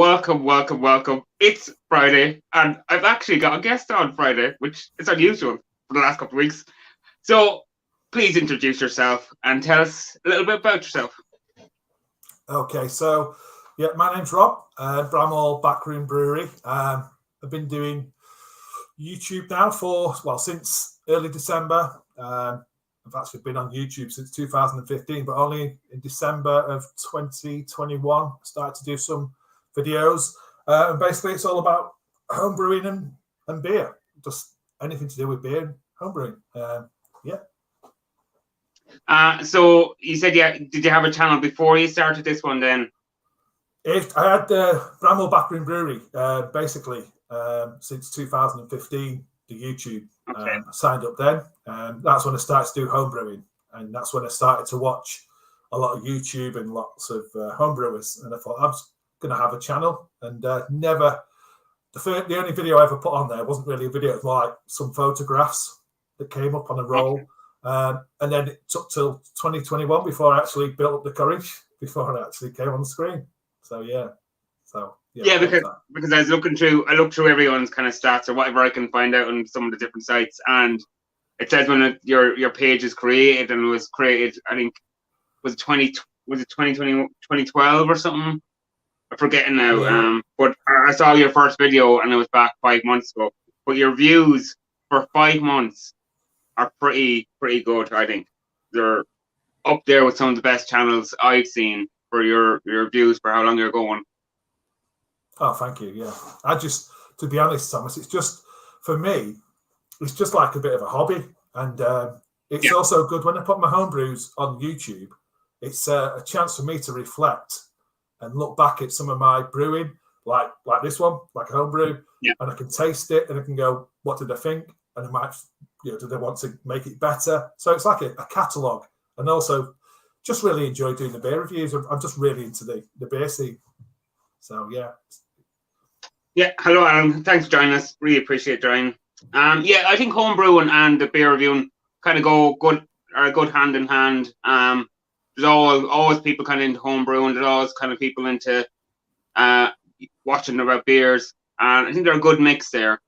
welcome. It's Friday, and I've actually got a guest on Friday, which is unusual for the last couple of weeks. So please introduce yourself and tell us a little bit about yourself. Okay, so yeah, my name's Rob, BramhallBackroomBrewery. I've been doing YouTube now since early December. I've actually been on YouTube since 2015, but only in December of 2021 I started to do some videos. And basically, it's all about homebrewing and beer, just anything to do with beer and homebrewing. So you said, did you have a channel before you started this one then? I had Bramhall Backroom Brewery basically since 2015, the YouTube. Okay. I signed up then, and that's when I started to do homebrewing, and that's when I started to watch a lot of YouTube and lots of homebrewers, and I thought I was going to have a channel, and the only video I ever put on there wasn't really a video, it was more like some photographs that came up on a roll. Okay. And then it took till 2021 before I actually built up the courage, before I actually came on the screen. Because I looked through everyone's kind of stats or whatever I can find out on some of the different sites, and it says when your page is created, and it was created, I think, was it 2020, 2012 or something? I'm forgetting now. Yeah. But I saw your first video and it was back 5 months ago. But your views for 5 months are pretty good. I think they're up there with some of the best channels I've seen for your views for how long you're going. Oh, thank you. Yeah, to be honest, Thomas, it's just, for me, it's just like a bit of a hobby, and it's also good when I put my homebrews on YouTube. It's a chance for me to reflect and look back at some of my brewing, like this one, like a homebrew, and I can taste it and I can go, what did I think? And I might, did I want to make it better? So it's like a catalogue, and also just really enjoy doing the beer reviews. I'm just really into the beer scene. So hello Alan, thanks for joining us. Really appreciate joining. I think homebrewing and the beer reviewing kind of go good hand in hand. There's always people kind of into homebrewing. There's always kind of people into watching about beers, and I think they're a good mix there.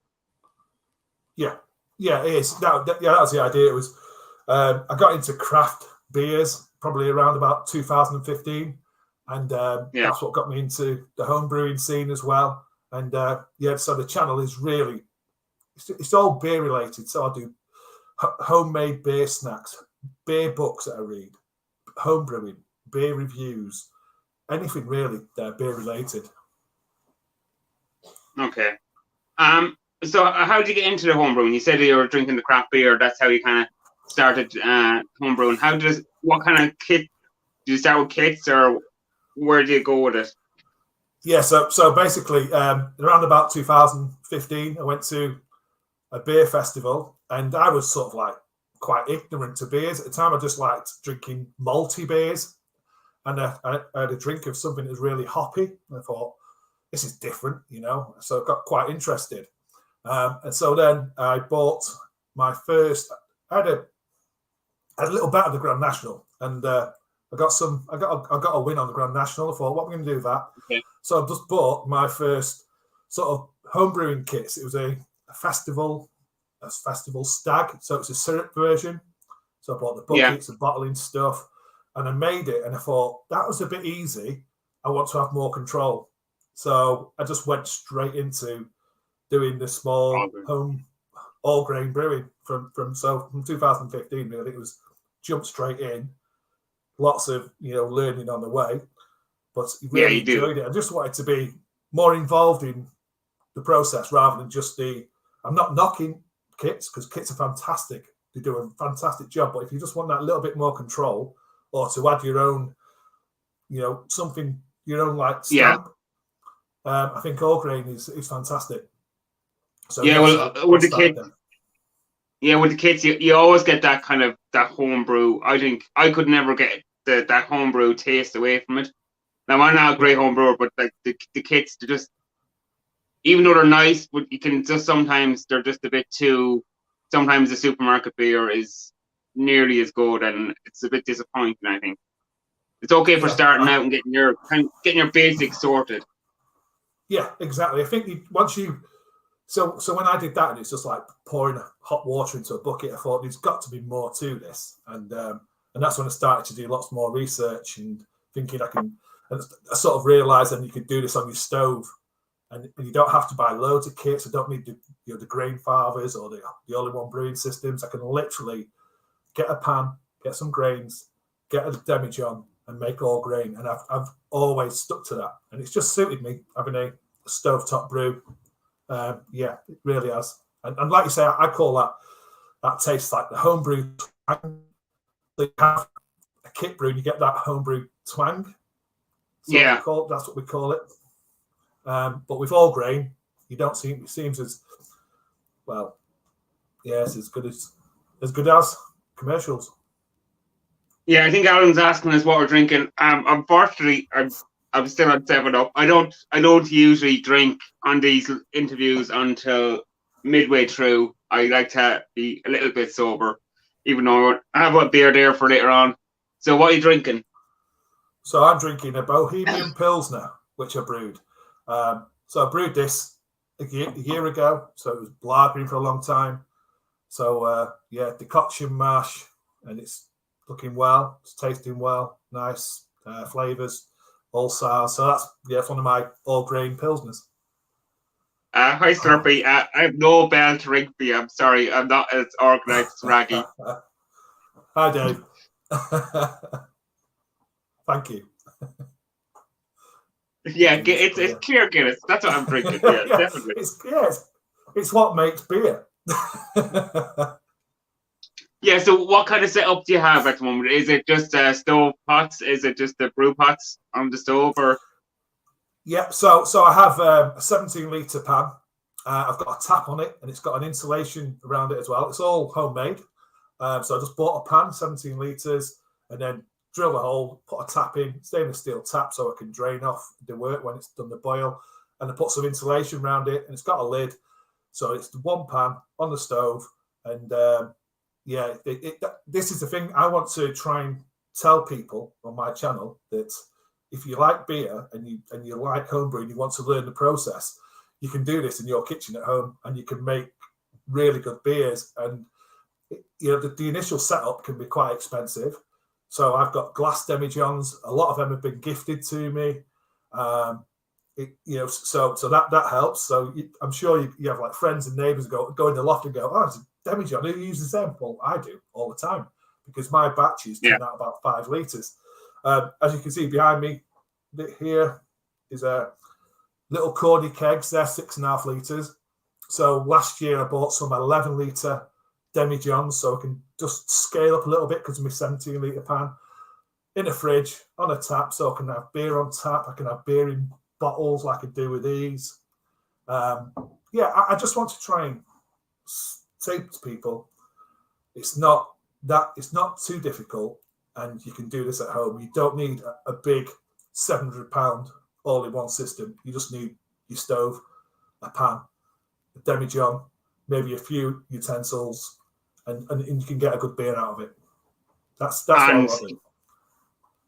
Yeah, it is. That was the idea. It was I got into craft beers probably around about 2015, and that's what got me into the home brewing scene as well. And so the channel is really, it's all beer related. So I do homemade beer snacks, beer books that I read, home brewing, beer reviews, anything really beer related. Okay. So how did you get into the home brewing? You said you were drinking the craft beer. That's how you kind of started home brewing. What kind of kit? Did you start with kits, or where do you go with it? Yeah, so basically, around about 2015, I went to a beer festival, and I was sort of like quite ignorant to beers at the time. I just liked drinking malty beers, and I had a drink of something that was really hoppy. And I thought, this is different, So I got quite interested, and so then I bought my first. I had a little bet on the Grand National, and I got a win on the Grand National. I thought, what am I going to do with that? Okay. So I just bought my first sort of homebrewing kits. It was a festival stag. So it's a syrup version. So I bought the buckets and bottling stuff, and I made it. And I thought, that was a bit easy. I want to have more control. So I just went straight into doing the small home all grain brewing from 2015. Really, it was jumped straight in. Lots of learning on the way, but really enjoyed it. I just wanted to be more involved in the process rather than just I'm not knocking kits, because kits are fantastic. They do a fantastic job. But if you just want that little bit more control, or to add your own, something your own like stamp, I think all grain is fantastic. So with the kit. Yeah, with the kits, you always get that kind of that homebrew. I think I could never get that homebrew taste away from it. Now, I'm not a great homebrewer, but like the kits, they're just, even though they're nice, but you can just sometimes they're just a bit too. Sometimes the supermarket beer is nearly as good, and it's a bit disappointing. I think it's okay for starting out and getting your basics sorted. Yeah, exactly. I think so when I did that, and it's just like pouring hot water into a bucket, I thought there's got to be more to this, and that's when I started to do lots more research and thinking and I sort of realised then you could do this on your stove, and you don't have to buy loads of kits. I don't need the grain fathers or the all-in-one brewing systems. I can literally get a pan, get some grains, get a demijohn, and make all grain. And I've always stuck to that, and it's just suited me having a stovetop brew. Yeah, it really has. And like you say, I call that tastes like the homebrew twang. You have a kit brew, and you get that homebrew twang. So Yeah. that's what we call it. But with all grain, you don't see it seems as well. Yes, as good as commercials. Yeah, I think Alan's asking us what we're drinking. Unfortunately, I'm still on 7-Up. I don't usually drink on these interviews until midway through. I like to be a little bit sober, even though I have a beer there for later on. So what are you drinking? So I'm drinking a Bohemian Pilsner, which I brewed. So I brewed this a year ago. So it was lagering for a long time. So decoction mash, and it's looking well. It's tasting well. Nice flavors, all sours. So that's one of my all grain pilsners. Hi Slurpee. I have no bell to ring for you. I'm sorry. I'm not as organized as Raggy. Hi Dave. Thank you. Yeah, it's clear Guinness. That's what I'm drinking. Yeah, yeah, definitely. It's what makes beer. Yeah, so what kind of setup do you have at the moment? Is it just stove pots? Is it just the brew pots on the stove? Or yeah, so I have a 17-litre pan. I've got a tap on it, and it's got an insulation around it as well. It's all homemade. So I just bought a pan, 17 litres, and then drill a hole, put a tap in, stainless steel tap so I can drain off the work when it's done the boil. And I put some insulation around it, and it's got a lid. So it's the one pan on the stove. And this is the thing I want to try and tell people on my channel, that if you like beer and you like homebrew and you want to learn the process, you can do this in your kitchen at home, and you can make really good beers. And the initial setup can be quite expensive. So I've got glass demijohns. A lot of them have been gifted to me. So that helps. So I'm sure you have like friends and neighbours go in the loft and go, oh, it's a demijohn. Who uses them? Well, I do all the time, because my batches turn out about 5 litres. As you can see behind me, here is a little corny kegs. They're 6.5 litres. So last year I bought some 11-litre demijohns, so I can just scale up a little bit because of my 17-litre pan in a fridge on a tap, so I can have beer on tap. I can have beer in bottles like I do with these. I just want to try and say to people, it's not too difficult, and you can do this at home. You don't need a big £700 all-in-one system. You just need your stove, a pan, a demijohn, maybe a few utensils, and you can get a good beer out of it. That's what I want to do.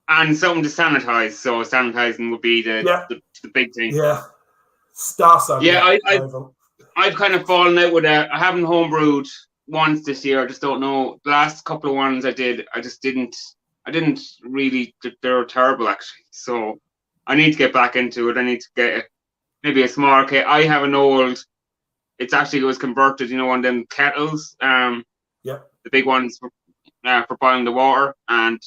And something to sanitize. So sanitizing would be the big thing. Yeah. Star san. Yeah, I've kind of fallen out with that. I haven't homebrewed once this year. I just don't know. The last couple of ones I did, I didn't really, they were terrible actually. So I need to get back into it. I need to get maybe a small kit. I have an old, it was converted, one of them kettles. The big ones for boiling the water, and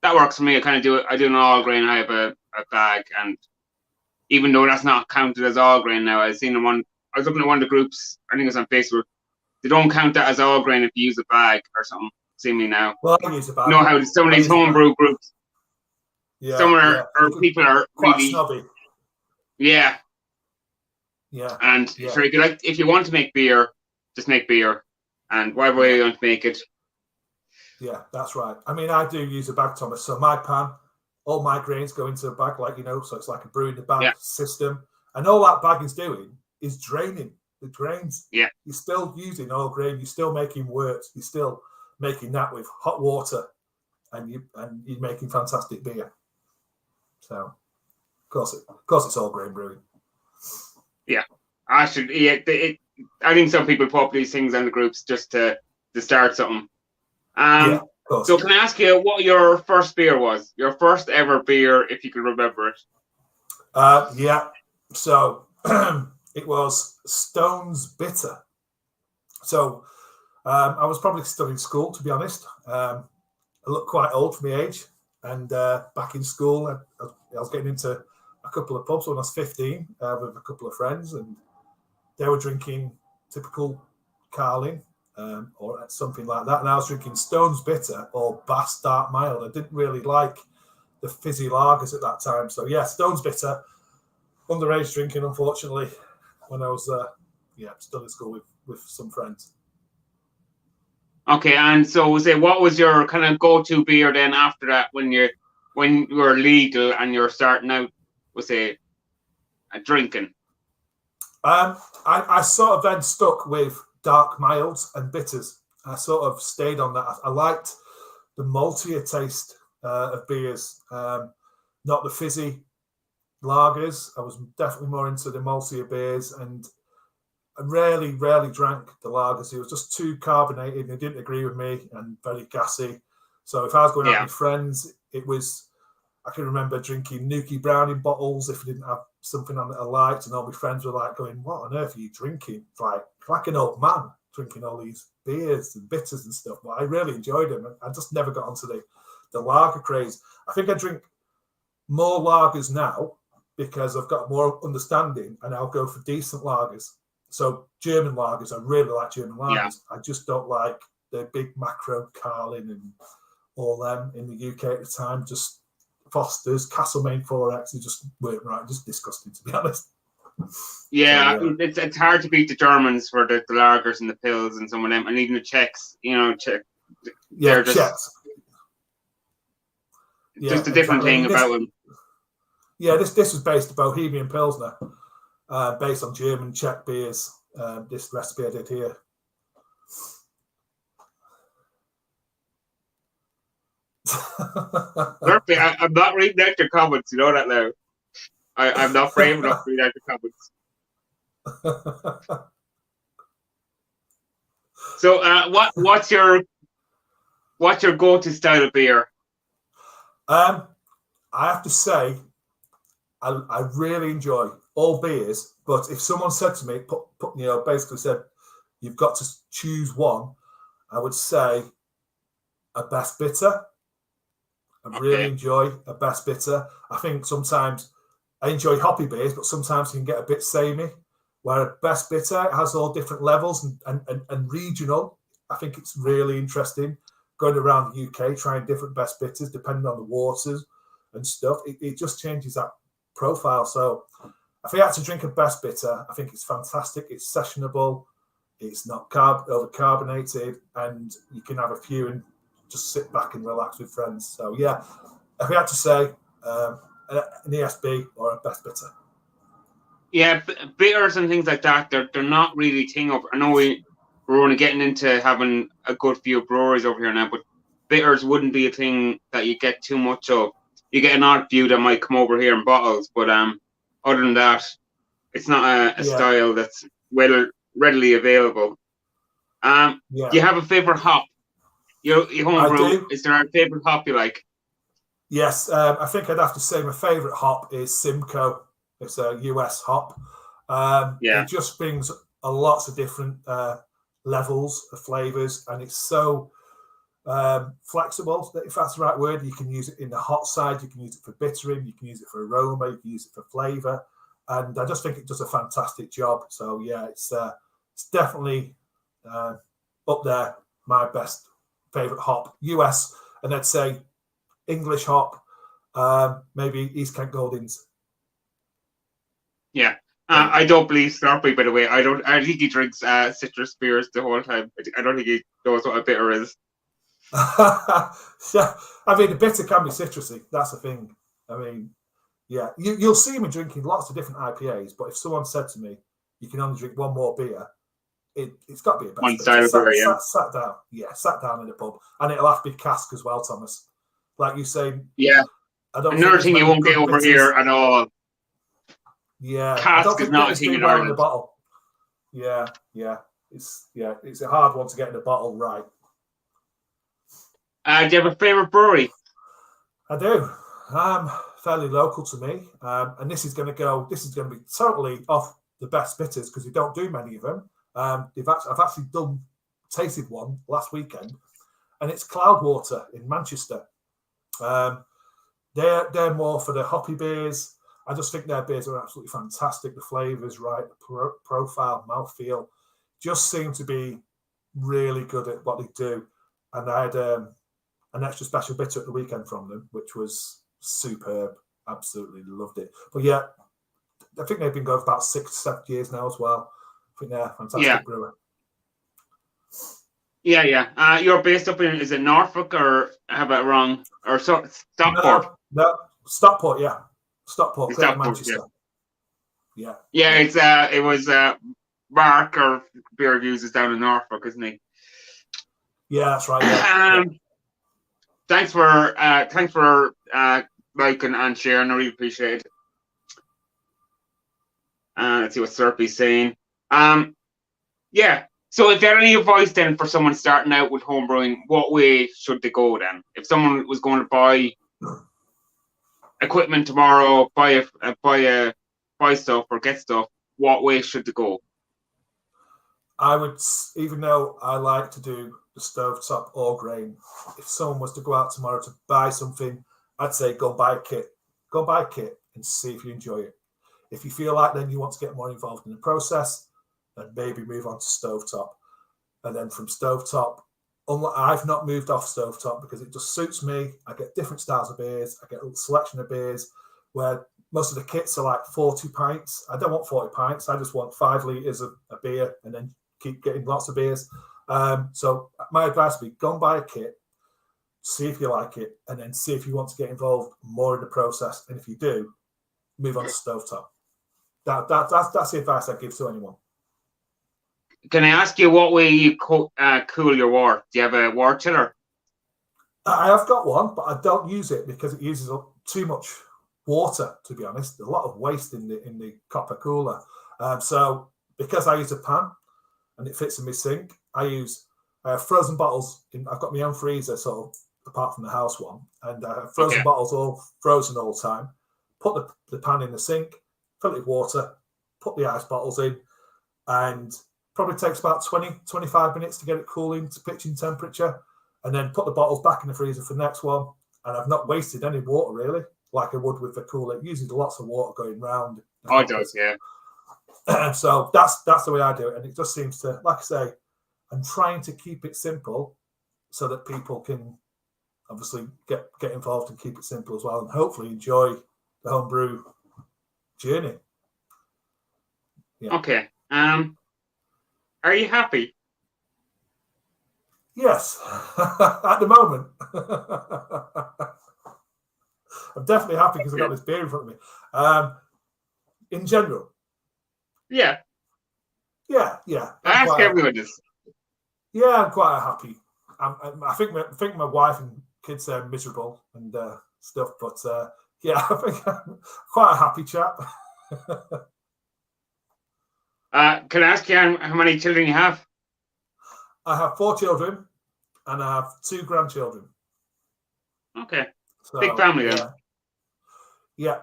that works for me. I kind of do it. I do an all grain. I have a bag, and even though that's not counted as all grain now, I was looking at one of the groups. I think it was on Facebook. They don't count that as all grain if you use a bag or something. See me now. Well, I use a bag. You know how some of these homebrew groups. People are quite really snobby. Yeah. Yeah. And if you want to make beer, just make beer, and whatever way you want to make it. Yeah, that's right. I mean, I do use a bag, Thomas. So my pan, all my grains go into a bag, so it's like a brew in the bag system. And all that bag is doing is draining the grains. Yeah. You're still using all grain. You're still making wort. You're still making that with hot water, and you're making fantastic beer. So, of course, it's all grain brewing. Yeah, actually, yeah. I think some people put up these things on the groups just to start something. Yeah, of course. So can I ask you what your first beer was? Your first ever beer, if you can remember it. Yeah. So it was Stone's Bitter. So I was probably still in school, to be honest. I look quite old for my age. And back in school, I was getting into a couple of pubs when I was 15 with a couple of friends, and they were drinking typical Carling or something like that. And I was drinking Stone's Bitter or Bass Dark Mild. I didn't really like the fizzy lagers at that time. So, yeah, Stone's Bitter, underage drinking, unfortunately, when I was still in school with some friends. Okay, and so say what was your kind of go-to beer then after that when you were legal and you're starting out with say drinking? I sort of then stuck with dark milds and bitters. I sort of stayed on that. I liked the maltier taste of beers, not the fizzy lagers. I was definitely more into the maltier beers, and I rarely drank the lagers. It was just too carbonated. They didn't agree with me and very gassy. So if I was going out with friends, I can remember drinking Nuki Brownie bottles if I didn't have something on that I liked, and all my friends were like going, "What on earth are you drinking?" Like an old man drinking all these beers and bitters and stuff. But I really enjoyed them. I just never got onto the lager craze. I think I drink more lagers now because I've got more understanding, and I'll go for decent lagers. So German lagers, I really like German lagers. I just don't like the big macro Carling and all them in the UK at the time. Just Foster's, Castlemaine 4X, they just weren't right. Just disgusting, to be honest. Yeah, so, it's hard to beat the Germans for the lagers and the pills and some of them, and even the Czechs. They're Czechs. Just a different thing about them. Yeah, this was based on Bohemian Pilsner, based on German Czech beers. This recipe I did here. Perfect. I'm not reading out your comments. You know that now. I'm not brave enough to read out the comments. So, what's your go-to style of beer? I have to say, I really enjoy all beers. But if someone said to me, basically said, you've got to choose one, I would say a best bitter. I really enjoy a best bitter. I think sometimes I enjoy hoppy beers, but sometimes you can get a bit samey. Where a best bitter has all different levels and regional. I think it's really interesting going around the UK trying different best bitters depending on the waters and stuff. It just changes that profile. So if I had to drink a best bitter, I think it's fantastic. It's sessionable. It's not over carbonated, and you can have a few and just sit back and relax with friends. So yeah, if we had to say an ESB or a best bitter. Yeah, bitters and things like that, they're not really a thing. I know we're only getting into having a good few breweries over here now, but bitters wouldn't be a thing that you get too much of. You get an odd few that might come over here in bottles, but other than that, it's not a style that's readily available. Do you have a favorite hop? Your homebrew, is there a favorite hop you like? Yes, I think I'd have to say my favorite hop is Simcoe. It's a US hop. It just brings lots of different levels of flavors, and it's so flexible, if that's the right word. You can use it in the hot side, you can use it for bittering, you can use it for aroma, you can use it for flavor, and I just think it does a fantastic job. So yeah, it's definitely up there, my best favorite hop. US, and I'd say English hop, maybe East Kent Goldings. Yeah. I don't believe Slurpee, by the way. I think he drinks citrus beers the whole time. I don't think he knows what a bitter is. Yeah, I mean, the bitter can be citrusy. That's the thing. I mean, yeah, you'll see me drinking lots of different IPAs, but if someone said to me, you can only drink one more beer, it's got to be a best one style of beer, sat down in a pub, and it'll have to be cask as well, Thomas. Like you say, yeah. Another thing you won't get over here at all. Yeah, I don't Cask is think not a bitters thing do in well in the Ireland. bottle. Yeah. It's a hard one to get in the bottle right. Do you have a favourite brewery? I do. Fairly local to me, and this is going to be totally off the best bitters because we don't do many of them. I've actually tasted one last weekend, and it's Cloudwater in Manchester. They're more for the hoppy beers. I just think their beers are absolutely fantastic. The flavours right, the profile, mouthfeel, just seem to be really good at what they do. And I had an extra special bitter at the weekend from them, which was superb. Absolutely loved it. But yeah, I think they've been going for about 6 to 7 years now as well. I think they're a fantastic brewer. Yeah. You're based up in, is it Norfolk or have I wrong? Or Stockport? No, Stockport, yeah. Stockport, Greater Manchester. Yeah. It was Mark or Beer Reviews is down in Norfolk, isn't he? Yeah, that's right. Yeah. Thanks for liking and sharing. I really appreciate it. Let's see what Serpy's saying. So if you had any advice then for someone starting out with homebrewing, what way should they go then? If someone was going to buy equipment tomorrow, buy stuff or get stuff, what way should they go? I would, even though I like to do the stovetop or grain, if someone was to go out tomorrow to buy something, I'd say go buy a kit. Go buy a kit and see if you enjoy it. If you feel like then you want to get more involved in the process, then maybe move on to stovetop. And then from stovetop, I've not moved off stovetop because it just suits me. I get different styles of beers. I get a selection of beers where most of the kits are like 40 pints. I don't want 40 pints. I just want 5 litres of a beer and then keep getting lots of beers. So my advice would be go and buy a kit, see if you like it, and then see if you want to get involved more in the process. And if you do, move on to stovetop. That's the advice I give to anyone. Can I ask you what way you cool your wort? Do you have a wort chiller? I have got one, but I don't use it because it uses up too much water, to be honest. A lot of waste in the copper cooler. So because I use a pan and it fits in my sink, I use frozen bottles. I've got my own freezer, sort of apart from the house one, and frozen bottles all frozen all the time. Put the pan in the sink, fill it with water, put the ice bottles in, and probably takes about 20-25 minutes to get it cooling to pitching temperature, and then put the bottles back in the freezer for the next one. And I've not wasted any water really, like I would with the cooler. It uses lots of water going round. Oh, it does, yeah. So that's the way I do it, and it just seems to, like I say, I'm trying to keep it simple so that people can obviously get involved and keep it simple as well, and hopefully enjoy the homebrew journey. Yeah. Okay. Are you happy? Yes, at the moment. I'm definitely happy because I've got this beer in front of me. In general. Yeah. Yeah. I ask everyone this. Yeah, I'm quite happy. I think my wife and kids are miserable and stuff, but yeah, I think I'm quite a happy chap. Can I ask you how many children you have? I have 4 children and I have 2 grandchildren. Okay. So, big family then. Yeah.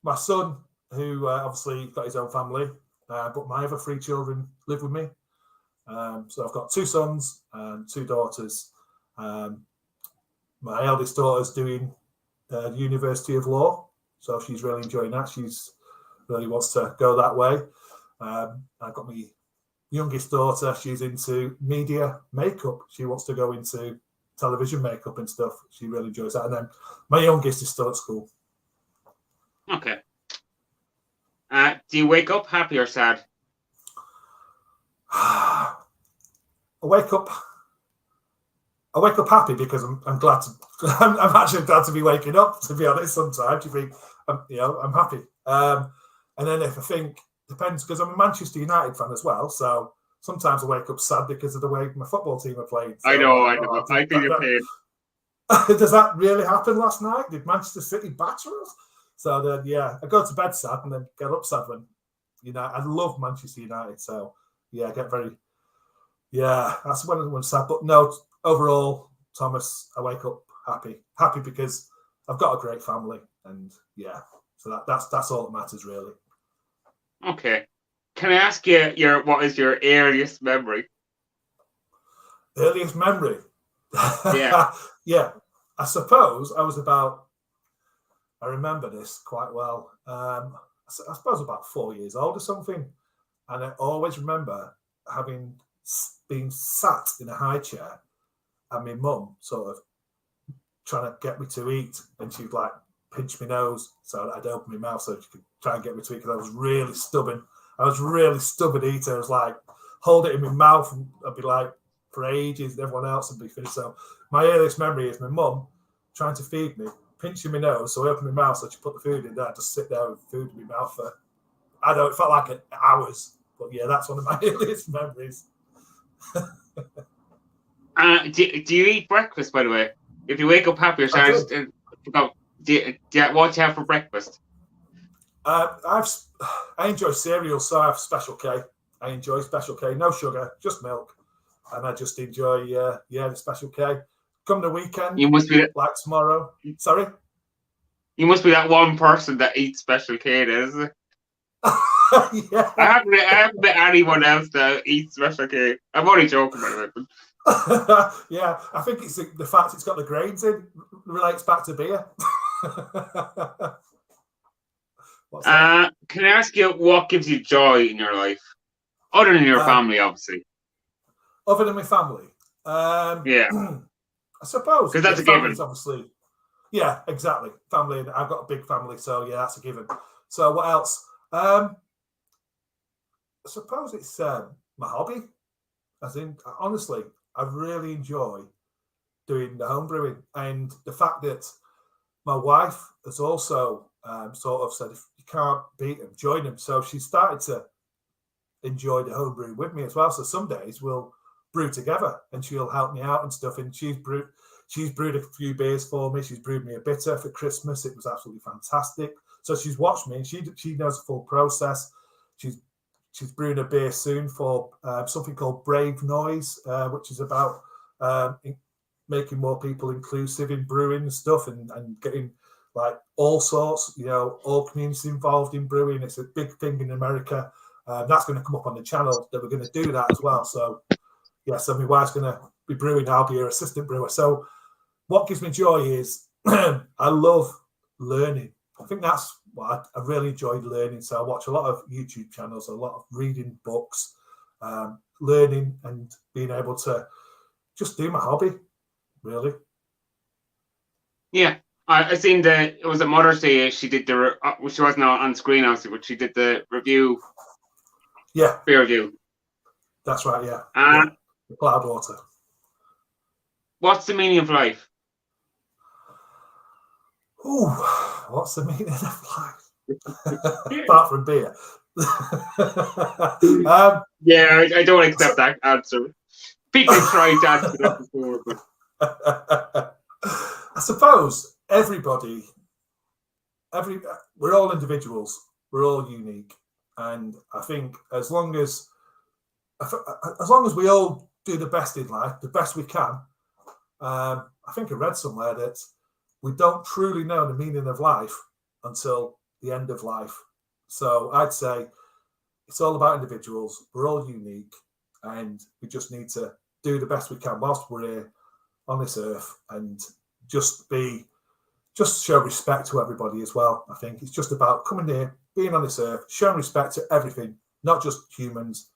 My son, who obviously got his own family, but my other 3 children live with me. So I've got 2 sons and 2 daughters. My eldest daughter's doing the University of Law, so she's really enjoying that. She's really wants to go that way. I've got my youngest daughter. She's into media makeup. She wants to go into television makeup and stuff. She really enjoys that. And then my youngest is still at school. Okay. Do you wake up happy or sad? I wake up happy because I'm glad to. I'm actually glad to be waking up. To be honest, sometimes you think I'm happy. And then if I think depends because I'm a Manchester United fan as well, so sometimes I wake up sad because of the way my football team are playing. So, I know. I feel your pain. Does that really happen last night? Did Manchester City batter us? So then, yeah, I go to bed sad and then get up sad when I love Manchester United. So yeah, I get very, that's when I'm sad. But no, overall, Thomas, I wake up happy because I've got a great family, and so that's all that matters really. Okay, can I ask you what is your earliest memory? Earliest memory? Yeah. Yeah, I suppose I remember this quite well. I suppose about 4 years old or something. And I always remember having been sat in a high chair and my mum sort of trying to get me to eat. And she'd like pinch my nose so I'd open my mouth so she could try and get me to eat because I was really stubborn. I was really stubborn eater. I was like, hold it in my mouth and I'd be like for ages and everyone else would be finished. So my earliest memory is my mum trying to feed me, pinching my nose, so I opened my mouth so she put the food in there. I just sit there with food in my mouth for, I don't know, it felt like hours. But yeah, that's one of my earliest memories. Do you eat breakfast, by the way? If you wake up happy, I forgot. What do you have for breakfast? I enjoy cereal, so I have Special K. I enjoy Special K, no sugar, just milk, and I just enjoy the Special K. Come the weekend, You must be like tomorrow. Sorry, you must be that one person that eats Special K, isn't it? Yeah. I haven't met anyone else that eats Special K. I'm only joking, by the way. Yeah, I think it's the fact it's got the grains in relates back to beer. Can I ask you what gives you joy in your life, other than your family, obviously? Other than my family, yeah, I suppose because that's a given. Obviously, yeah, exactly. Family, and I've got a big family, so yeah, that's a given. So what else? I suppose it's my hobby. As in, honestly, I really enjoy doing the home brewing, and the fact that my wife has also sort of said, if you can't beat them, join them. So she started to enjoy the home brewing with me as well. So some days we'll brew together, and she'll help me out and stuff. And she's brewed a few beers for me. She's brewed me a bitter for Christmas. It was absolutely fantastic. So she's watched me, and she knows the full process. She's brewing a beer soon for something called Brave Noise, which is about making more people inclusive in brewing and stuff, and getting like all sorts, all communities involved in brewing. It's a big thing in America. That's going to come up on the channel that we're going to do that as well. So yeah, so my wife's going to be brewing. I'll be her assistant brewer. So what gives me joy is I love learning. I think that's what I really enjoy learning. So I watch a lot of YouTube channels, a lot of reading books, learning and being able to just do my hobby, really. Yeah, I seen it was a Mother's Day. She did she wasn't on screen obviously, but she did the review. Yeah, beer review. That's right. Yeah, the cloud water. What's the meaning of life? Ooh, what's the meaning of life? Apart from beer. Yeah, I don't accept that answer. People tried to answer that before. But... I suppose everybody, we're all individuals. We're all unique. And I think as long as we all do the best in life, the best we can, I think I read somewhere that we don't truly know the meaning of life until the end of life. So I'd say it's all about individuals. We're all unique, and we just need to do the best we can whilst we're here on this earth, and just show respect to everybody as well. I think it's just about coming here, being on this earth, showing respect to everything, not just humans,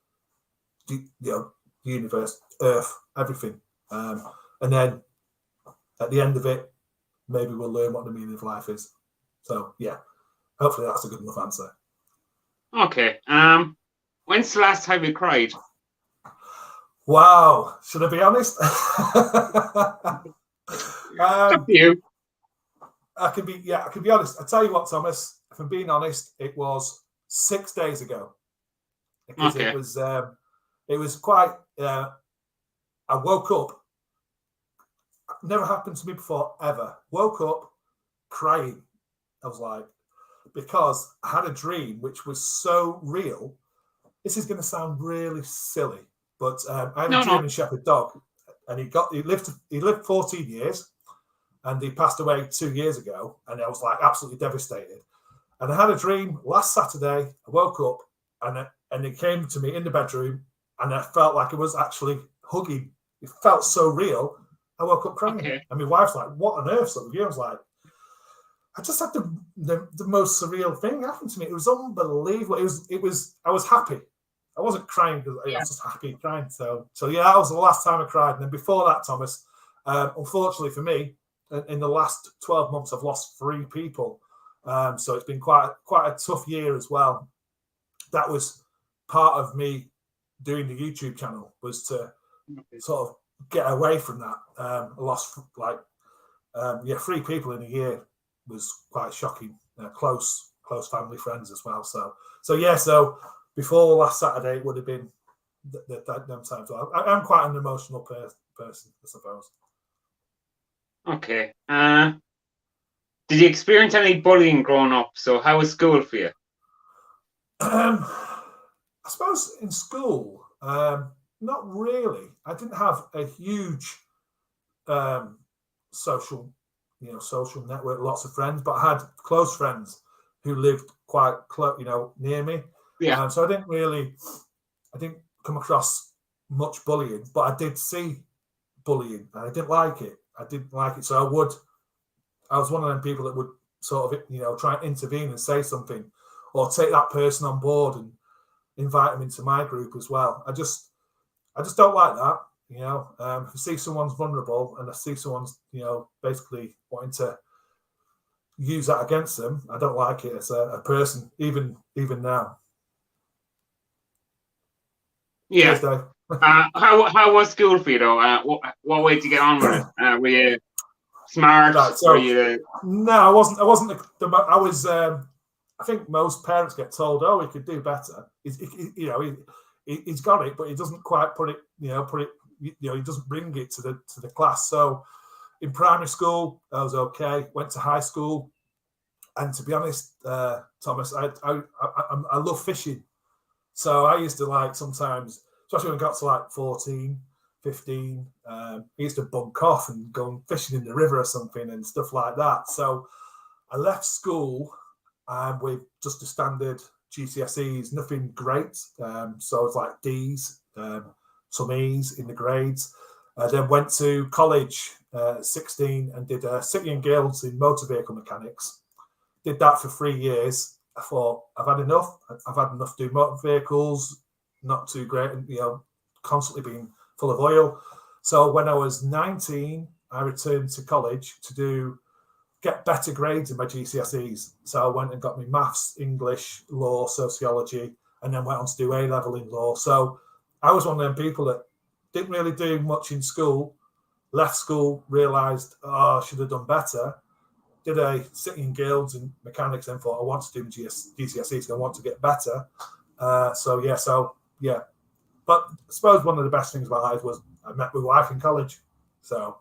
the universe, earth, everything. And then at the end of it, maybe we'll learn what the meaning of life is. So yeah, hopefully that's a good enough answer. Okay. When's the last time you cried? Wow. Should I be honest? Up to you. I can be honest. I tell you what, Thomas, if I'm being honest, it was 6 days ago. Because okay. It was quite, I woke up, never happened to me before, ever. Woke up crying. I was like, because I had a dream which was so real. This is going to sound really silly, but I had a German Shepherd dog, and he lived 14 years, and he passed away 2 years ago, and I was like absolutely devastated. And I had a dream last Saturday. I woke up, and it came to me in the bedroom, and I felt like it was actually hugging. It felt so real. I woke up crying, and my wife's like, "What on earth's up with you?" I was like, "I just had the most surreal thing happen to me. It was unbelievable. It was. I was happy. I wasn't crying because I was just happy crying. So yeah, that was the last time I cried. And then before that, Thomas, unfortunately for me, in the last 12 months, I've lost 3 people. So it's been quite a tough year as well. That was part of me doing the YouTube channel, was to sort of get away from that. I lost 3 people in a year was quite shocking. Close family friends as well. So before last Saturday, it would have been them times. I'm quite an emotional person, I suppose. Okay. Did you experience any bullying growing up? So how was school for you? I suppose in school, not really. I didn't have a huge social network, lots of friends, but I had close friends who lived quite close, near me. Yeah. So I didn't come across much bullying, but I did see bullying, and I didn't like it. So I was one of them people that would sort of, try and intervene and say something, or take that person on board and invite them into my group as well. I just don't like that. If I see someone's vulnerable and I see someone's, basically wanting to use that against them, I don't like it as a person, even now. Yeah. Cheers, Dave. How was school for you though? What way did you get on with it? Were you smart? Right, so, were you? No, I wasn't. I was. I think most parents get told, "Oh, he could do better." He's got it, but he doesn't quite put it. He doesn't bring it to the class. So, in primary school, I was okay. Went to high school, and to be honest, Thomas, I love fishing. So I used to sometimes, especially when I got to 14, 15, I used to bunk off and go fishing in the river or something and stuff like that. So I left school with just the standard GCSEs, nothing great. So it's like D's, some E's in the grades. Then went to college at 16 and did City and Guilds in motor vehicle mechanics. Did that for 3 years. I thought, I've had enough. I've had enough doing motor vehicles, not too great, constantly being full of oil. So when I was 19, I returned to college to get better grades in my GCSEs. So I went and got my maths, English, law, sociology, and then went on to do A-level in law. So I was one of them people that didn't really do much in school, left school, realised, I should have done better. Did a City and Guilds in mechanics, and thought I want to do GCSEs, so I want to get better. So yeah. But I suppose one of the best things about life was I met my wife in college. So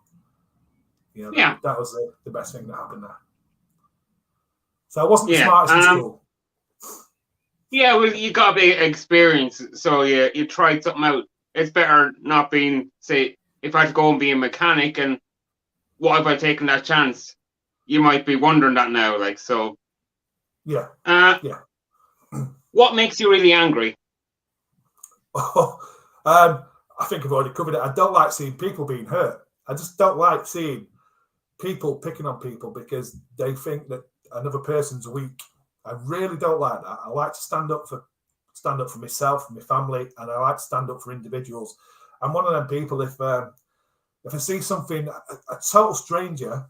that was the best thing that happened there. So I wasn't the smartest in school. Yeah, well, you got a big experience, so you tried something out. It's better not being, say, if I had to go and be a mechanic, and what if I taken that chance? You might be wondering that now, so. Yeah. What makes you really angry? I think I've already covered it. I don't like seeing people being hurt. I just don't like seeing people picking on people because they think that another person's weak. I really don't like that. I like to stand up for myself and my family, and I like to stand up for individuals. I'm one of them people. If I see something, a total stranger,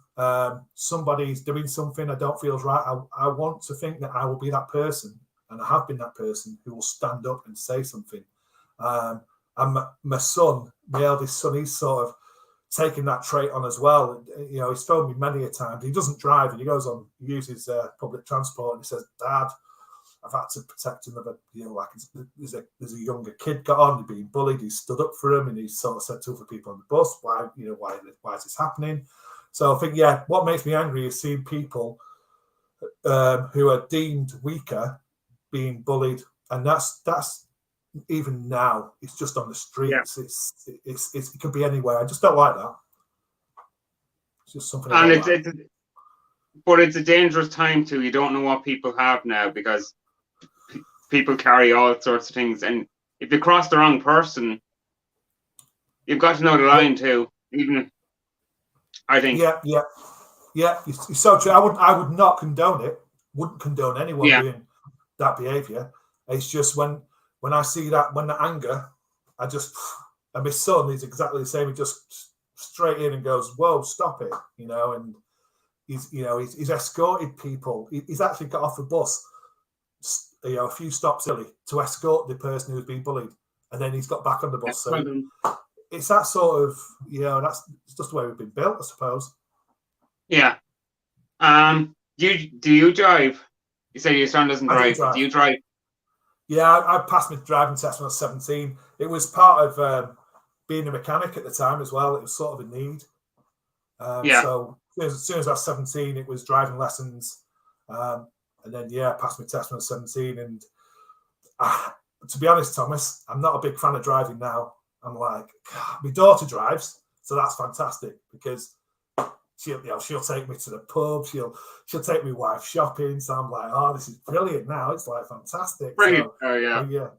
somebody's doing something I don't feel is right, I want to think that I will be that person, and I have been that person who will stand up and say something. And my son, my eldest son, he's sort of taking that trait on as well. He's phoned me many a time. He doesn't drive, and he uses public transport, and he says, "Dad, I've had to protect another, there's a younger kid got on, he's being bullied, he stood up for him, and he sort of said to other people on the bus, why is this happening?" So I think, what makes me angry is seeing people who are deemed weaker being bullied, and that's even now. It's just on the streets. Yeah. It could be anywhere. I just don't like that. It's just something. But it's a dangerous time too. You don't know what people have now because people carry all sorts of things, and if you cross the wrong person, you've got to know the line too. Even I think. Yeah. It's so true. I would not condone it. Wouldn't condone anyone doing that behaviour. It's just when I see that, when the anger, and my son is exactly the same. He just straight in and goes, "Whoa, stop it!" And he's escorted people. He's actually got off the bus, a few stops early to escort the person who's been bullied, and then he's got back on the bus. So it's that sort of, that's just the way we've been built, I suppose. Yeah. Do you drive? You say your son doesn't drive. Do you drive? Yeah, I passed my driving test when I was 17. It was part of being a mechanic at the time as well. It was sort of a need. So as soon as I was 17, it was driving lessons. And then, I passed my test when I was 17. And to be honest, Thomas, I'm not a big fan of driving now. I'm like, my daughter drives, so that's fantastic because she'll take me to the pub. She'll take my wife shopping. So I'm like, oh, this is brilliant now. It's like fantastic. Brilliant. Yeah.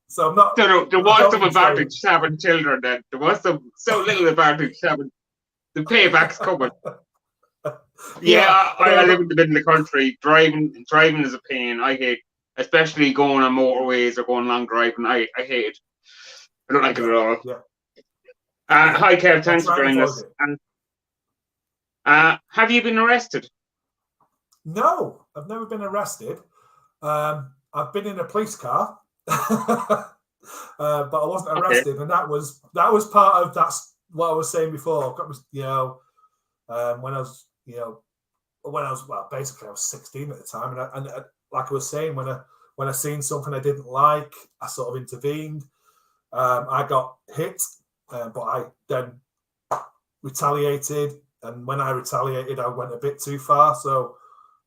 So I'm not. So there was some advantage to having children. Then there was so little advantage to having the payback's coming. I live in the middle of the country. Driving is a pain. I hate, especially going on motorways or going long driving. I hate it. I don't like it at all. Yeah. Hi, Kev. Thanks for joining us. Have you been arrested? No, I've never been arrested. I've been in a police car, but I wasn't arrested, and that was part of that's what I was saying before. When I was basically I was 16 at the time, and like I was saying, when I seen something I didn't like, I sort of intervened. I got hit, but I then retaliated. And when I retaliated, I went a bit too far. So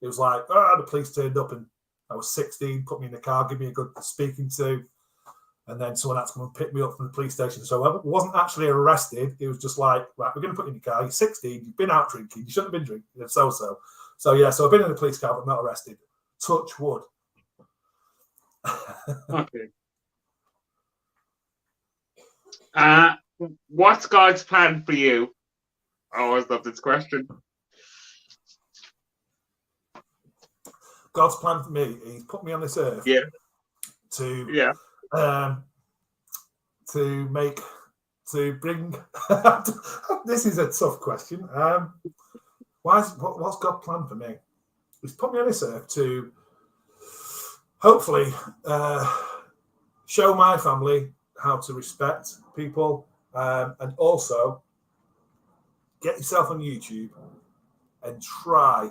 it was like, the police turned up and I was 16, put me in the car, give me a good speaking to. And then someone had to come and pick me up from the police station. So I wasn't actually arrested. It was just like, right, we're going to put you in the car. You're 16, you've been out drinking. You shouldn't have been drinking. So I've been in the police car, but not arrested. Touch wood. Okay. What's God's plan for you? I always love this question. God's plan for me, He's put me on this earth to bring. This is a tough question. What's God's plan for me? He's put me on this earth to hopefully show my family how to respect people, and also get yourself on YouTube and try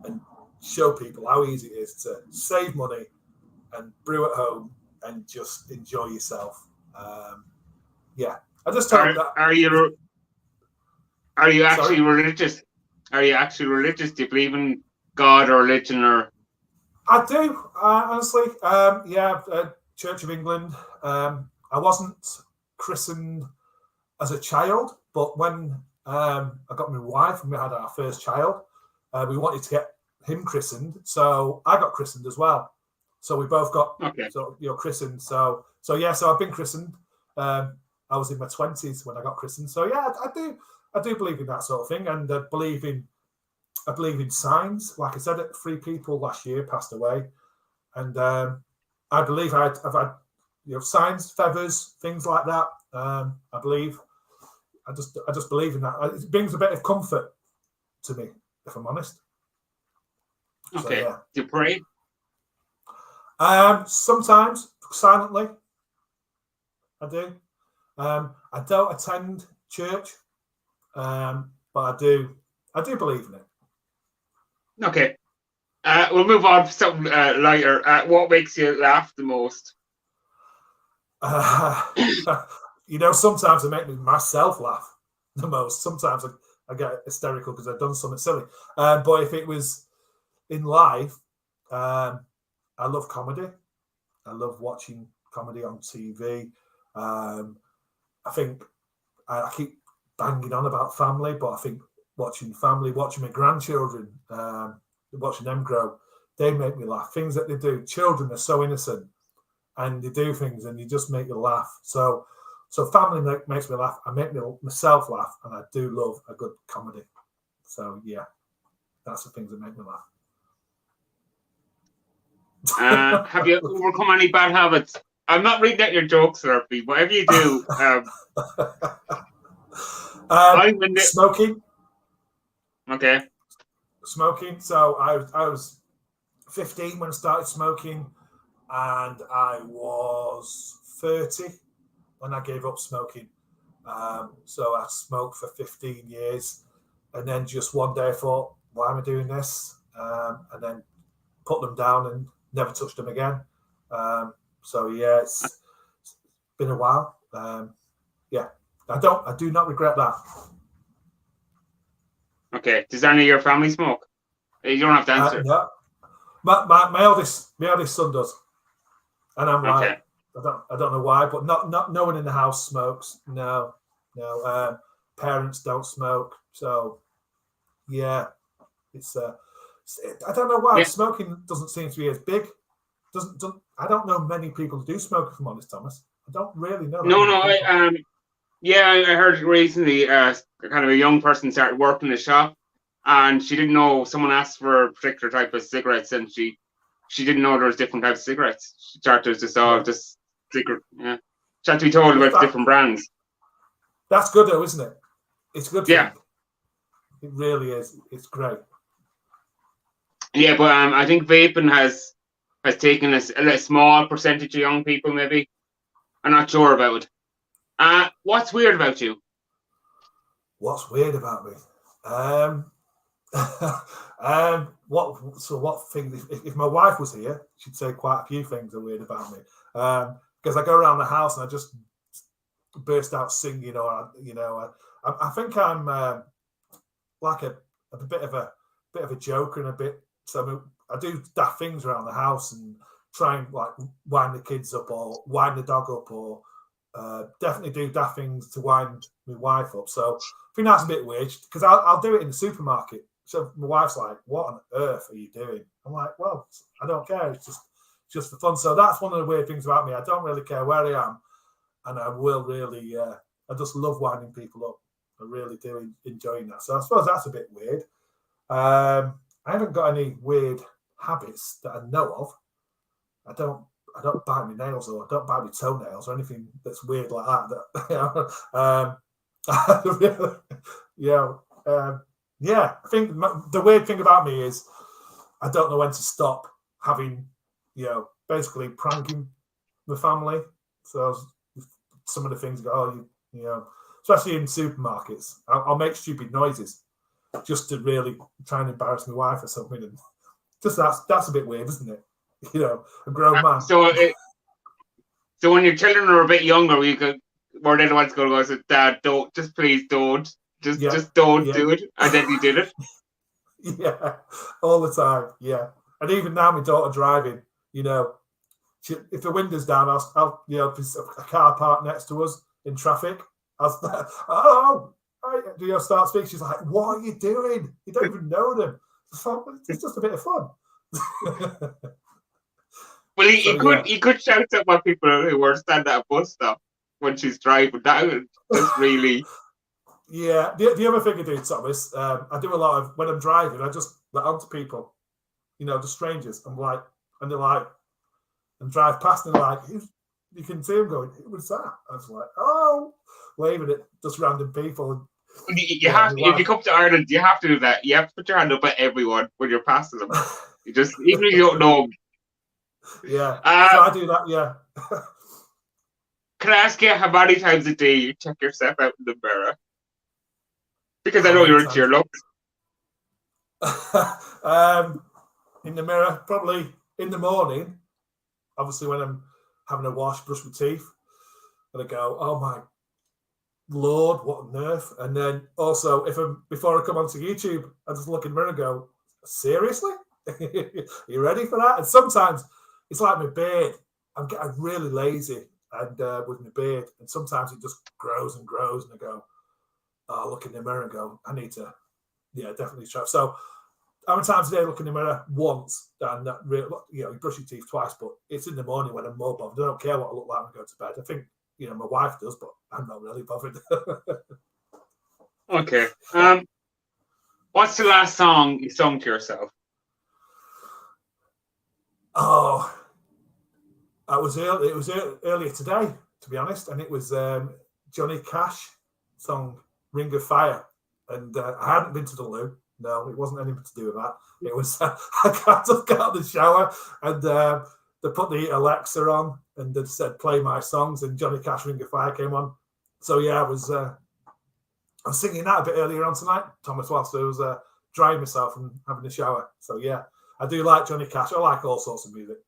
and show people how easy it is to save money and brew at home and just enjoy yourself. I just hope that. Are you actually religious? Are you actually religious? Do you believe in God or religion? Or I do, honestly. Church of England. I wasn't christened as a child, but when I got my wife and we had our first child, we wanted to get him christened, so I got christened as well. So we both got christened. So I've been christened. I was in my 20s when I got christened. So I do believe in that sort of thing, and I believe in signs. Like I said, 3 people last year passed away, and I believe I've had signs, feathers, things like that. I believe. I just believe in that. It brings a bit of comfort to me, if I'm honest. Okay. So, do you pray? Sometimes silently. I do. I don't attend church, but I do believe in it. Okay. We'll move on to something lighter. What makes you laugh the most? Sometimes I make myself laugh the most. Sometimes I get hysterical because I've done something silly. But if it was in life, I love comedy. I love watching comedy on TV. I think I keep banging on about family, but I think watching family, watching my grandchildren, watching them grow, they make me laugh. Things that they do. Children are so innocent, and they do things, and you just make you laugh. So family makes me laugh. I make myself laugh, and I do love a good comedy. So yeah, that's the things that make me laugh. Have you overcome any bad habits? I'm not reading out your jokes, Slurpee. Whatever you do, smoking. Okay. Smoking. So I was 15 when I started smoking, and I was 30 when I gave up smoking. So I smoked for 15 years, and then just one day I thought, why am I doing this? And then put them down and never touched them again. So yeah, it's been a while. Yeah, I do not regret that. Okay. Does any of your family smoke? You don't have to answer. No. My eldest son does, and I'm okay. like, I don't know why, but not no one in the house smokes. No. Parents don't smoke, so yeah, it's I don't know why smoking doesn't seem to be as big. I don't know many people who do smoke, if I'm honest, Thomas. I don't really know. I heard recently kind of a young person started working in a shop, and she didn't know, someone asked for a particular type of cigarettes, and she didn't know there was different types of cigarettes. She started to saw just cigarette. Yeah, she had to be told about different brands. That's good though, isn't it? It's good. Yeah, it really is. It's great. Yeah, but I think vaping has taken a small percentage of young people. Maybe I'm not sure about it. What's weird about you? What's weird about me? What things? If my wife was here, she'd say quite a few things are weird about me. Because I go around the house and I just burst out singing, or I think I'm like a bit of a joker and a bit. So I do daft things around the house and try and like wind the kids up or wind the dog up, or definitely do daft things to wind my wife up. So I think that's a bit weird, because I'll do it in the supermarket. So my wife's like, "What on earth are you doing?" I'm like, "Well, I don't care. It's just for fun." So that's one of the weird things about me. I don't really care where I am, and I will really. I just love winding people up. I really do enjoying that. So I suppose that's a bit weird. I haven't got any weird habits that I know of. I don't bite my nails, or I don't bite my toenails, or anything that's weird like that. I think the weird thing about me is I don't know when to stop having, basically pranking the family. So some of the things go, especially in supermarkets, I'll make stupid noises just to really try and embarrass my wife or something, and just that's a bit weird, isn't it? A grown man. So when your children are a bit younger, more than once go, "Dad, don't, just please don't, just don't do it," and then you did it. Yeah, all the time. Yeah, and even now, my daughter driving, if the window's down, I'll if there's a car parked next to us in traffic, start speaking. She's like, "What are you doing? You don't even know them." It's just a bit of fun. Well, you could shout at what people who were standing at a bus stop when she's driving. That would just really. Yeah. The other thing I do, Thomas, I do a lot of, when I'm driving, I just let on to people, to strangers. I'm like, and they're like, and drive past, and they're like, you can see them going, "Who was that?" I was like, "Oh," waving at just random people. You have to, if you come to Ireland, you have to do that. You have to put your hand up at everyone when you're passing them. You just, even if you don't know them. Yeah, so I do that. Yeah. Can I ask you how many times a day you check yourself out in the mirror? Because I know you're into your looks. In the mirror, probably in the morning. Obviously, when I'm having a wash, brush my teeth, and I go, "Oh my Lord, what on earth?" And then also, before I come onto YouTube, I just look in the mirror and go, "Seriously? Are you ready for that? And sometimes it's like my beard. I'm getting really lazy and with my beard, and sometimes it just grows and grows, and I go, oh, look in the mirror and go, I need to, definitely try. So how many times a day I look in the mirror? Once. And that really, you brush your teeth twice, but it's in the morning when I'm more bothered. I don't care what I look like when I go to bed. I think, my wife does, but I'm not really bothered. Okay. What's the last song you sung to yourself? Oh, it was earlier today, to be honest, and it was Johnny Cash song "Ring of Fire," and I hadn't been to the loo. No, it wasn't anything to do with that. It was I got out of the shower and they put the Alexa on and they said play my songs, and Johnny Cash "Ring of Fire" came on. So yeah, I was singing that a bit earlier on tonight, Thomas, whilst I was drying myself and having a shower. So yeah, I do like Johnny Cash. I like all sorts of music.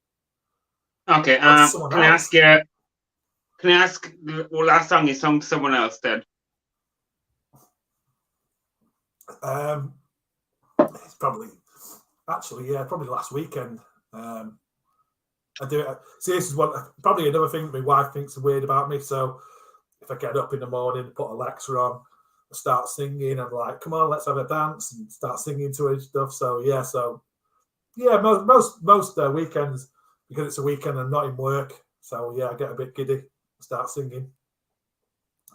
Okay. Can I ask you? Can I ask the last song you sung to someone else then? It's probably last weekend. I do it. See, this is probably another thing my wife thinks is weird about me. So if I get up in the morning, put Alexa on, I start singing, I'm like, come on, let's have a dance, and start singing to her stuff. So most weekends, because it's a weekend and not in work. So yeah, I get a bit giddy, start singing.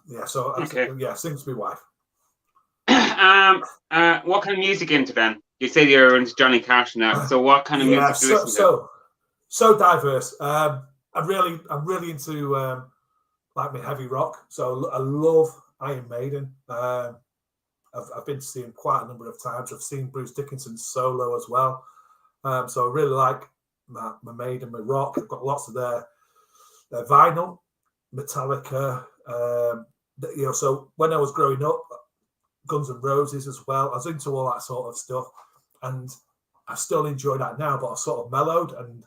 Yeah, so okay. Sing to my wife. What kind of music into then? You say you're into Johnny Cash now. So what kind of music do you listen to? So diverse. I'm really into like my heavy rock. So I love Iron Maiden. I've been to see him quite a number of times. I've seen Bruce Dickinson solo as well. So I really like my Maiden, my rock. I've got lots of their vinyl, Metallica. So when I was growing up, Guns N' Roses as well. I was into all that sort of stuff, and I still enjoy that now. But I've sort of mellowed, and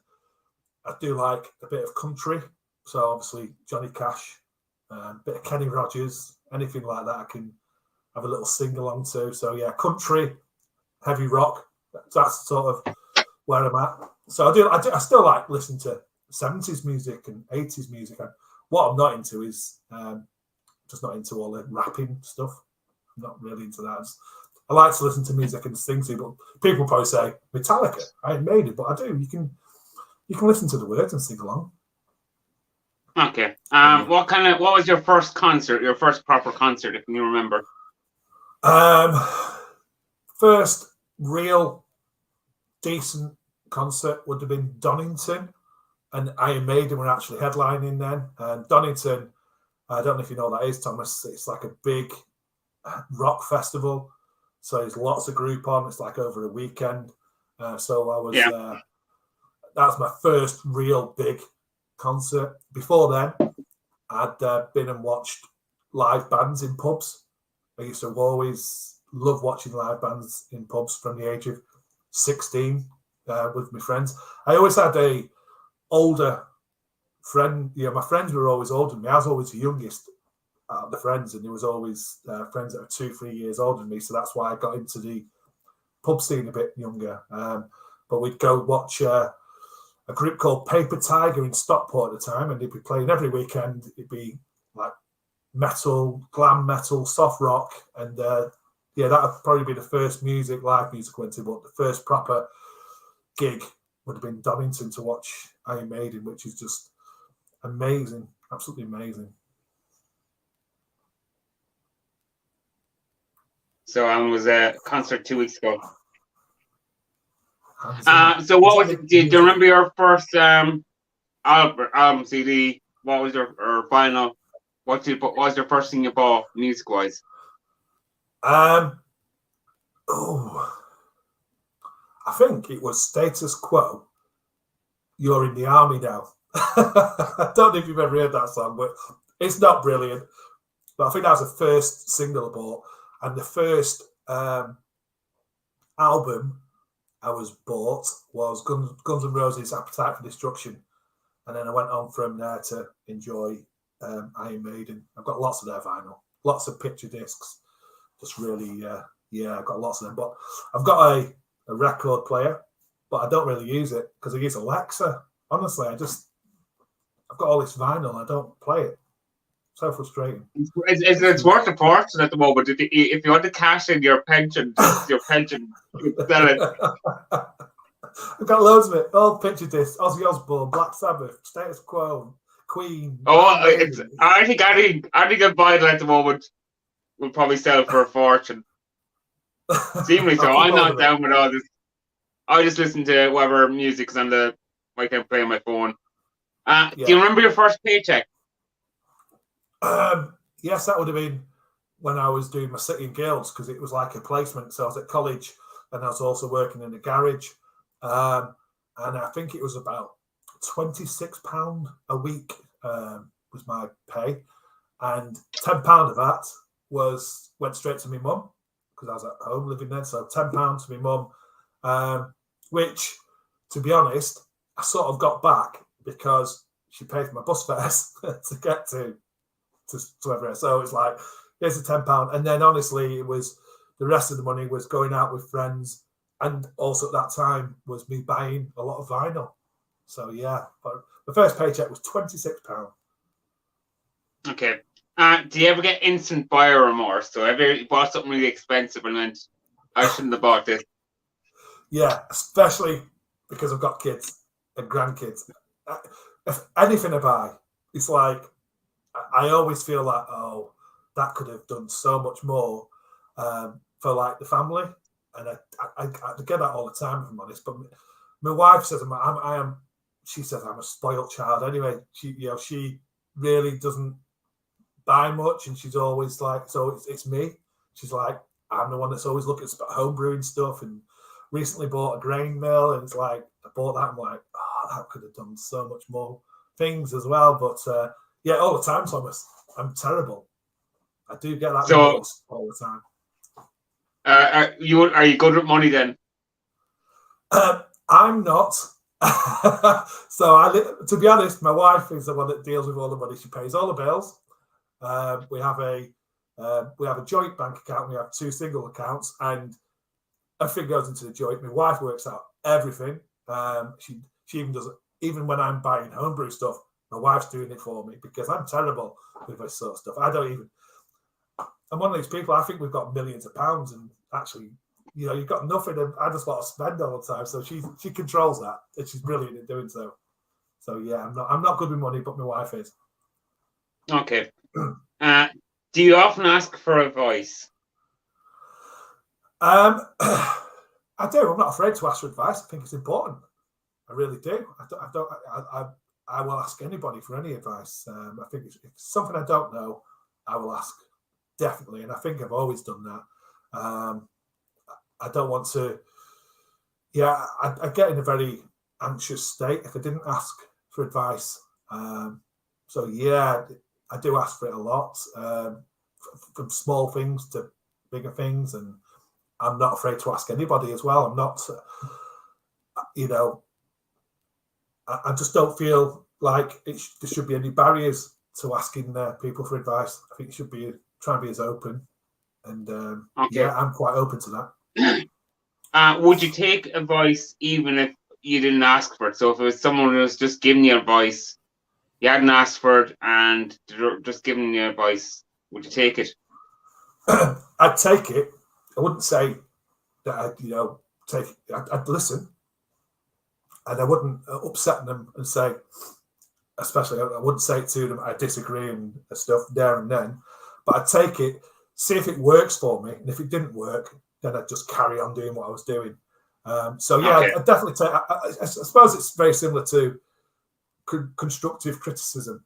I do like a bit of country. So obviously Johnny Cash, a bit of Kenny Rogers, anything like that I can have a little sing along to. So yeah, country, heavy rock. That's sort of where I'm at. So I still like listening to 70s music and 80s music. And what I'm not into is just not into all the rapping stuff. I'm not really into that. I like to listen to music and sing to, but people probably say Metallica. I ain't made it, but I do. You can listen to the words and sing along. Okay. What was your first concert? Your first proper concert, if you remember? First real decent concert would have been Donington, and Iron Maiden were actually headlining then. And Donington, I don't know if you know what that is, Thomas. It's like a big rock festival, so there's lots of group on. It's like over a weekend. So I was that was my first real big concert. Before then, I'd been and watched live bands in pubs. I used to always love watching live bands in pubs from the age of 16 with my friends. I always had a older friend. My friends were always older than me. I was always the youngest out of the friends, and there was always friends that were 2-3 years older than me. So that's why I got into the pub scene a bit younger. But we'd go watch a group called Paper Tiger in Stockport at the time, and they'd be playing every weekend. It'd be like metal, glam metal, soft rock, and that would probably be the first live music I went to, but the first proper gig would have been Donington to watch Iron Maiden, which is just amazing, absolutely amazing. So I was at a concert 2 weeks ago. So what was it? Do you remember your first album CD? What was your vinyl? What was your first thing you bought music wise? I think it was Status Quo. You're in the Army Now. I don't know if you've ever heard that song, but it's not brilliant. But I think that was the first single I bought, and the first album I was bought was Guns N' Roses' Appetite for Destruction, and then I went on from there to enjoy Iron Maiden. I've got lots of their vinyl, lots of picture discs. Just really, I've got lots of them. But I've got a record player, but I don't really use it because I use Alexa. Honestly, I've got all this vinyl. I don't play it. So frustrating. It's worth a fortune at the moment. If you want to cash in your pension, sell it. I've got loads of it. All picture discs, Ozzy Osbourne, Black Sabbath, Status Quo, Queen. I think a vinyl at the moment will probably sell for a fortune. Seemingly so. I'm not down with all this. I just listen to whatever music's on the I can play on my phone. Do you remember your first paycheck? Yes, that would have been when I was doing my City and Guilds because it was like a placement. So I was at college and I was also working in a garage. And I think it was about £26 a week was my pay. And £10 of that went straight to my mum because I was at home living there. So £10 to my mum, which, to be honest, I sort of got back because she paid for my bus fares to get to everywhere. So it's like, here's the £10. And then honestly, it was the rest of the money was going out with friends. And also at that time was me buying a lot of vinyl. So yeah, but the first paycheck was £26. Okay. Do you ever get instant buyer remorse? So have you bought something really expensive and went, I shouldn't have bought this? Yeah, especially because I've got kids and grandkids. If anything I buy, it's like, I always feel like, oh, that could have done so much more for like the family. And I get that all the time, if I'm honest. But my wife says she says I'm a spoiled child. Anyway, she really doesn't buy much, and she's always like, so it's me. She's like, I'm the one that's always looking at homebrewing stuff, and recently bought a grain mill, and it's like I bought that. I'm like, oh, that could have done so much more things as well. But yeah, all the time, Thomas, I'm terrible. I do get that remorse all the time. Are you good with money then? I'm not. So to be honest, my wife is the one that deals with all the money. She pays all the bills. We have a joint bank account. We have 2 single accounts, and everything goes into the joint. My wife works out everything. She even does it. Even when I'm buying homebrew stuff, my wife's doing it for me because I'm terrible with this sort of stuff. I'm one of these people. I think we've got millions of pounds, and actually, you've got nothing. And I just want to spend all the time. So she controls that, and she's brilliant at doing so. So yeah, I'm not good with money, but my wife is. Okay. Do you often ask for advice? I do. I'm not afraid to ask for advice. I think it's important. I really do. I will ask anybody for any advice. I think if it's something I don't know, I will ask. Definitely, and I think I've always done that. I don't want to. Yeah, I get in a very anxious state if I didn't ask for advice. So yeah, I do ask for it a lot, from small things to bigger things, and I'm not afraid to ask anybody as well. I'm not, I just don't feel like there should be any barriers to asking people for advice. I think it should be. Try and be as open, and yeah, I'm quite open to that. Would you take advice even if you didn't ask for it? So if it was someone who was just giving you advice, you hadn't asked for it, and they're just giving you advice, would you take it? I'd take it. I wouldn't say that I'd take it. I'd listen, and I wouldn't upset them and say, especially I wouldn't say to them I disagree and stuff there and then. But I'd take it, see if it works for me. And if it didn't work, then I'd just carry on doing what I was doing. So, yeah, okay. I'd definitely take I suppose it's very similar to constructive criticism.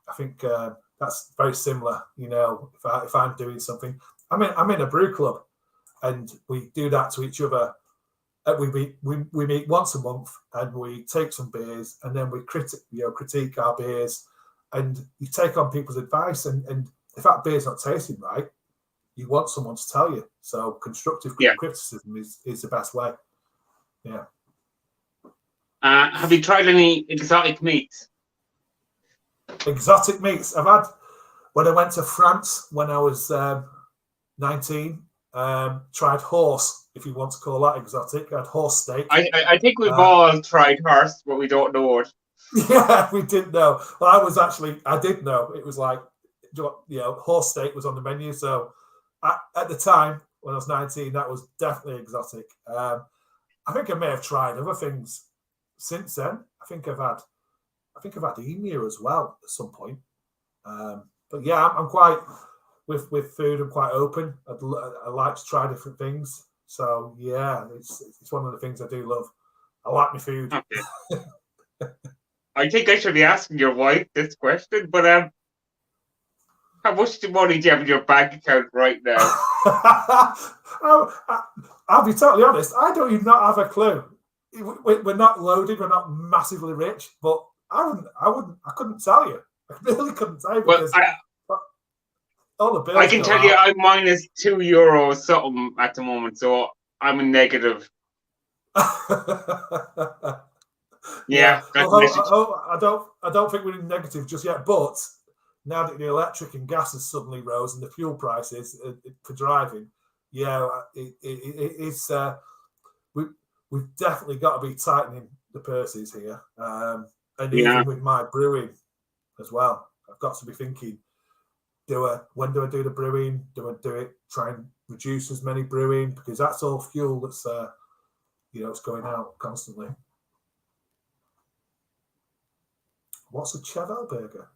I think that's very similar, if I'm doing something. I'm in a brew club, and we do that to each other. We meet once a month, and we take some beers, and then we critique our beers, and you take on people's advice, and if that beer's not tasting right, you want someone to tell you. So constructive criticism is the best way. Yeah. Have you tried any exotic meats? Exotic meats? I've had, when I went to France when I was 19, tried horse. if you want to call that exotic. I had horse steak. I think we've all tried horse, but we don't know it. Yeah, we didn't know. Well, I did know. It was like, horse steak was on the menu. So at the time, when I was 19, that was definitely exotic. I think I may have tried other things since then. I think I've had emu as well at some point. But yeah, I'm quite with food. I'm quite open. I like to try different things. So yeah, it's one of the things I do love. I like my food. Okay. I think I should be asking your wife this question, but how much money do you have in your bank account right now? I'll be totally honest. I don't even not have a clue. We're not loaded. We're not massively rich, but I couldn't tell you. I really couldn't tell you because all the bills. I can tell you, I'm minus €2 something at the moment, so I'm a negative. Yeah. I don't think we're in negative just yet. But now that the electric and gas has suddenly rose and the fuel prices for driving, it's we've definitely got to be tightening the purses here. And even with my brewing as well, I've got to be thinking: when do I do the brewing? Do I do it? Try and reduce as many brewing because that's all fuel that's it's going out constantly. What's a cheddar burger?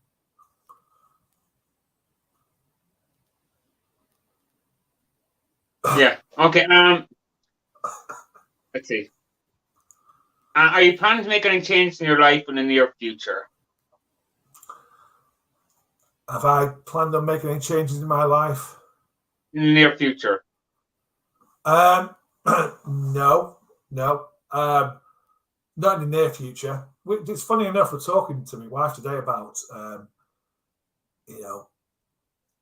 Yeah. Okay. Let's see. Are you planning to make any changes in your life in the near future? Have I planned on making any changes in my life? In the near future? No. Not in the near future. It's funny enough, we're talking to my wife today about,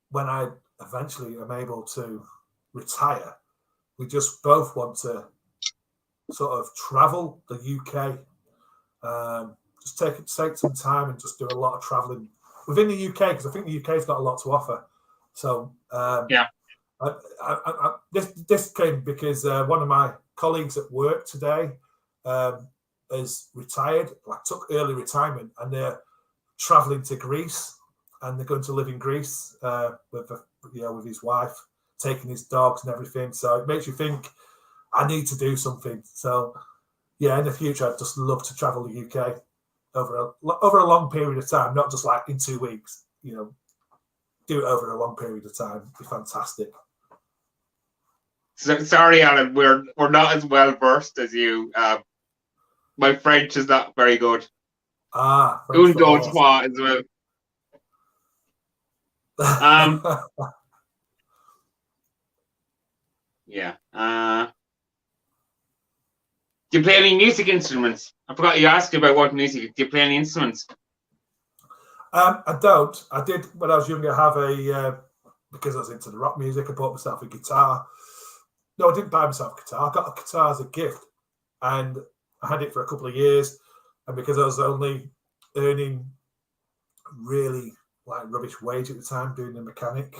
when I eventually am able to retire, we just both want to sort of travel the UK, just take some time and just do a lot of traveling within the UK because I think the UK's got a lot to offer. So this came because one of my colleagues at work today has retired, took early retirement, and they're traveling to Greece, and they're going to live in Greece with his wife, taking his dogs and everything. So it makes you think I need to do something. So in the future, I'd just love to travel the UK over a long period of time, not just like in 2 weeks. Do it over a long period of time. It'd be fantastic. So, sorry, Alan, we're not as well versed as you. My French is not very good. Un deux trois as well. Yeah. Do you play any music instruments? I forgot you asked about what music. Do you play any instruments? I don't. I did when I was younger have because I was into the rock music, I bought myself a guitar. No, I didn't buy myself a guitar. I got a guitar as a gift, and I had it for a couple of years. And because I was only earning really rubbish wage at the time doing the mechanic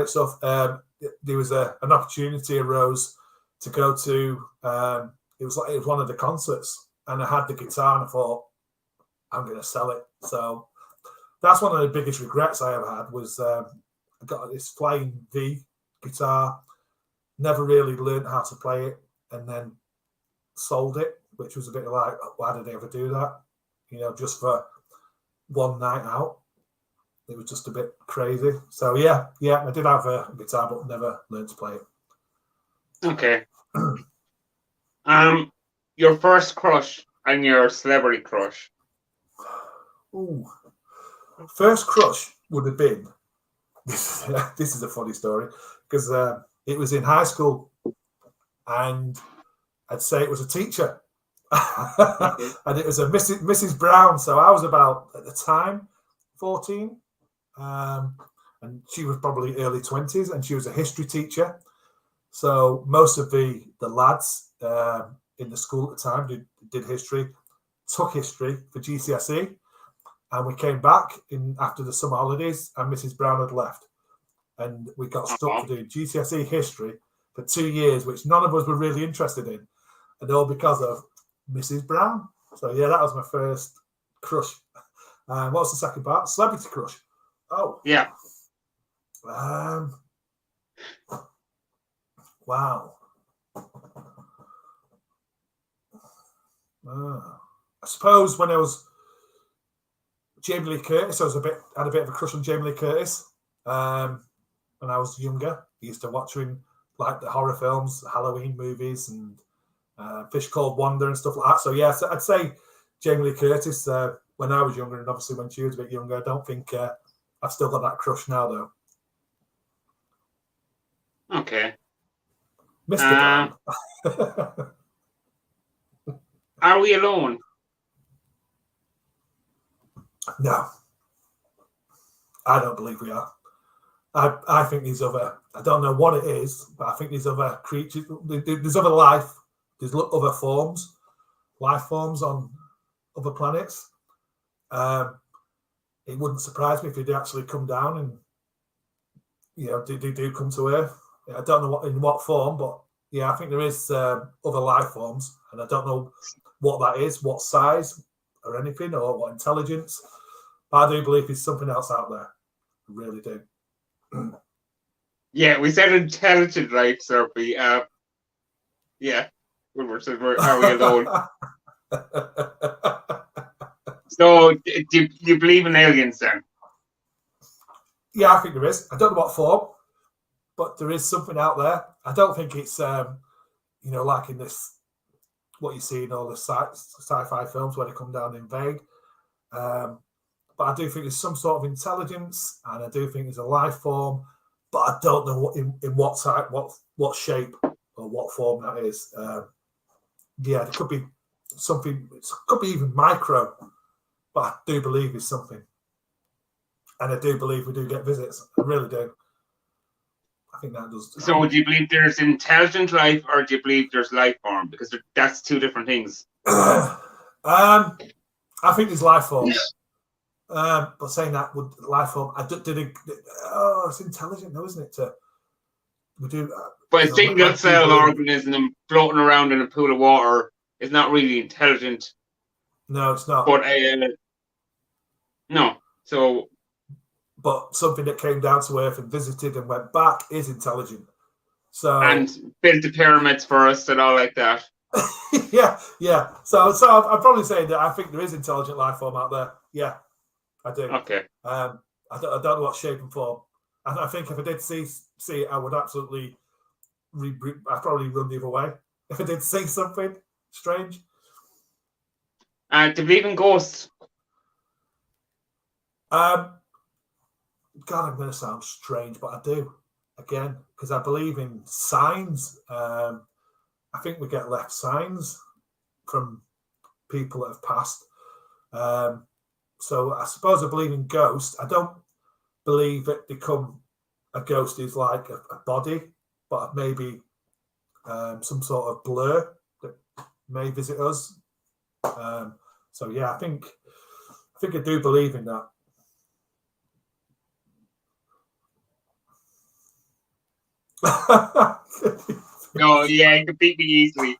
stuff, there was an opportunity arose to go to. It was one of the concerts, and I had the guitar, and I thought I'm going to sell it. So that's one of the biggest regrets I ever had was I got this Flying V guitar, never really learned how to play it, and then sold it, which was a bit like, why did I ever do that? Just for one night out. It was just a bit crazy. So yeah, I did have a guitar, but never learned to play it. Okay. Your first crush and your celebrity crush. Ooh. First crush would have been this is a funny story because it was in high school, and I'd say it was a teacher. And it was a Mrs. Brown. So I was about, at the time, 14. And she was probably early 20s, and she was a history teacher. So most of the lads in the school at the time did history, took history for GCSE. And we came back after the summer holidays, and Mrs. Brown had left. And we got stuck for doing GCSE history for 2 years, which none of us were really interested in, and all because of Mrs. Brown. So yeah, that was my first crush. What was the second part? Celebrity crush. Oh yeah. Wow. I suppose when I was Jamie Lee Curtis, I had a bit of a crush on Jamie Lee Curtis. When I was younger, I used to watch her in like the horror films, Halloween movies, and Fish Called Wanda and stuff like that. So yeah, so I'd say Jamie Lee Curtis when I was younger, and obviously when she was a bit younger. I don't think I've still got that crush now, though. Okay. Mr. Brown. Are we alone? No. I don't believe we are. I think these other, I don't know what it is, but I think these other creatures, there's other life, there's other forms, life forms on other planets. It wouldn't surprise me if they actually come down and, do come to Earth. I don't know in what form, but yeah, I think there is other life forms, and I don't know what that is, what size or anything, or what intelligence. But I do believe there's something else out there. I really do. Yeah, we said intelligent life, Sophie. Yeah, are we alone? So, do you believe in aliens then? Yeah, I think there is. I don't know what form, but there is something out there. I don't think it's, like in this, what you see in all the sci-fi films where they come down and invade. But I do think there's some sort of intelligence, and I do think there's a life form, but I don't know in what type, what shape or what form that is. Yeah, there could be something. It could be even micro, but I do believe there's something, and I do believe we do get visits. I really do. I think that does. So, do you believe there's intelligent life, or do you believe there's life form? Because that's two different things. I think there's life form. But saying that, would life form? It's intelligent, though, isn't it? We do. But a single cell organism floating around in a pool of water is not really intelligent. No, it's not. But no. So. But something that came down to Earth and visited and went back is intelligent. So and built the pyramids for us and all like that. yeah. So I'm probably saying that I think there is intelligent life form out there. Yeah, I do. Okay. I don't know what shape and form. I think if I did see it, I would absolutely. I'd probably run the other way if I did see something strange. Do you believe in ghosts? God, I'm going to sound strange, but I do. Again, because I believe in signs. I think we get left signs from people that have passed. So I suppose I believe in ghosts. I don't believe that a ghost is like a body, but maybe some sort of blur that may visit us. So yeah, I think I do believe in that. No, yeah, you can beat me easily.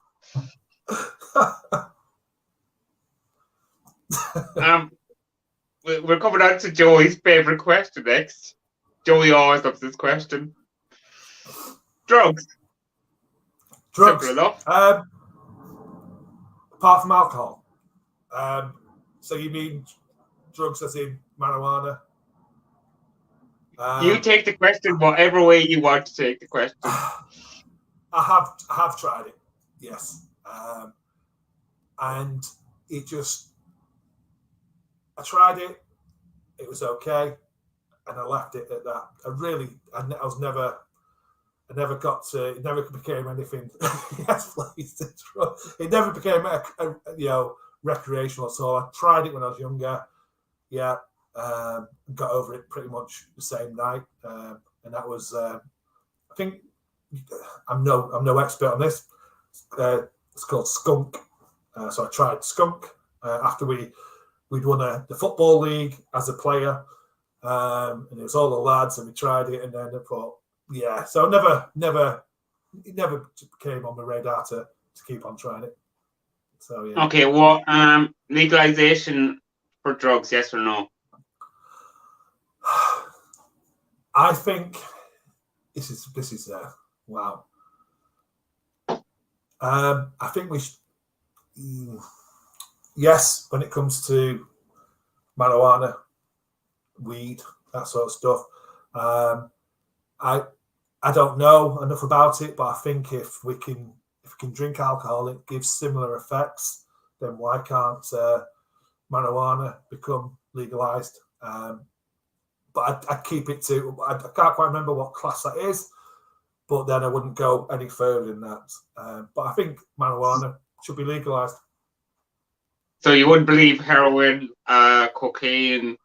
We're coming on to Joey's favorite question next. Joey always loves this question. Drugs. Drugs. Simple enough. Apart from alcohol. So you mean drugs as in marijuana? You take the question whatever way you want to take the question. I have tried it, yes. And I tried it, it was okay, and I left it at that. I never got to, it never became anything. Yes, please. It never became recreational at all. I tried it when I was younger. Yeah. Got over it pretty much the same night, and that was. I think I'm no expert on this. It's called skunk. So I tried skunk after we'd won the football league as a player, and it was all the lads, and we tried it, and then I thought, yeah. So I never it never came on my radar to keep on trying it. So yeah. Okay, well, legalization for drugs, yes or no? I think this is wow. I think we should. Yes, when it comes to marijuana, weed, that sort of stuff. I don't know enough about it, but I think if we can drink alcohol, it gives similar effects. Then why can't marijuana become legalized? But I'd keep it to. I can't quite remember what class that is, but then I wouldn't go any further than that. But I think marijuana should be legalized. So you wouldn't believe heroin, cocaine,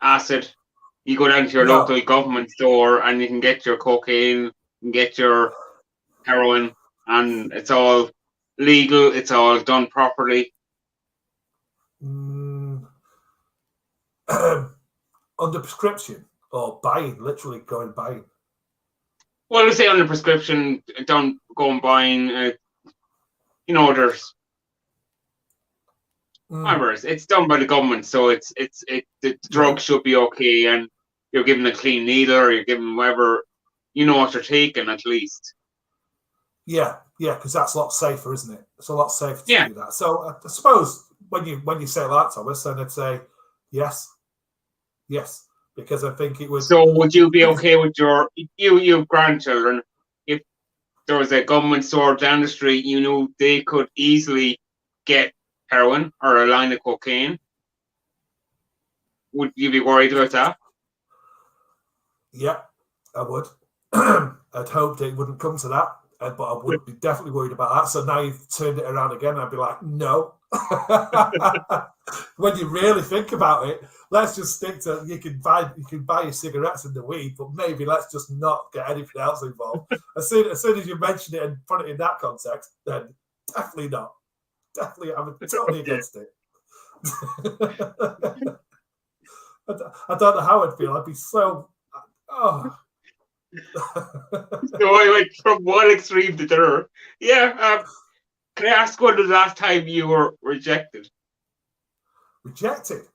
acid. You go down to your local government store and you can get your cocaine, you can get your heroin, and it's all legal. It's all done properly. Under prescription or buying, literally going buying. Well, we say under prescription, don't go and buying. There's. However, it's done by the government, so the drug should be okay, and you're given a clean needle, or you're given whatever, you know what you're taking at least. Yeah, because that's a lot safer, isn't it? It's a lot safer to do that. So I suppose when you say that, Thomas, then I'd say yes, because I think it would. So would you be okay with your grandchildren if there was a government store down the street? You know they could easily get heroin or a line of cocaine. Would you be worried about that? Yeah, I would. I'd hoped it wouldn't come to that, but I would be definitely worried about that. So now you've turned it around again. I'd be like, no. When you really think about it, let's just stick to you can buy your cigarettes and the weed, but maybe let's just not get anything else involved. As soon as you mention it and put it in that context, then definitely not. Definitely, I'm totally against it. I don't know how I'd feel. I'd be so. Oh. So I went from one extreme to the other. Yeah. Can I ask when was the last time you were rejected? Rejected?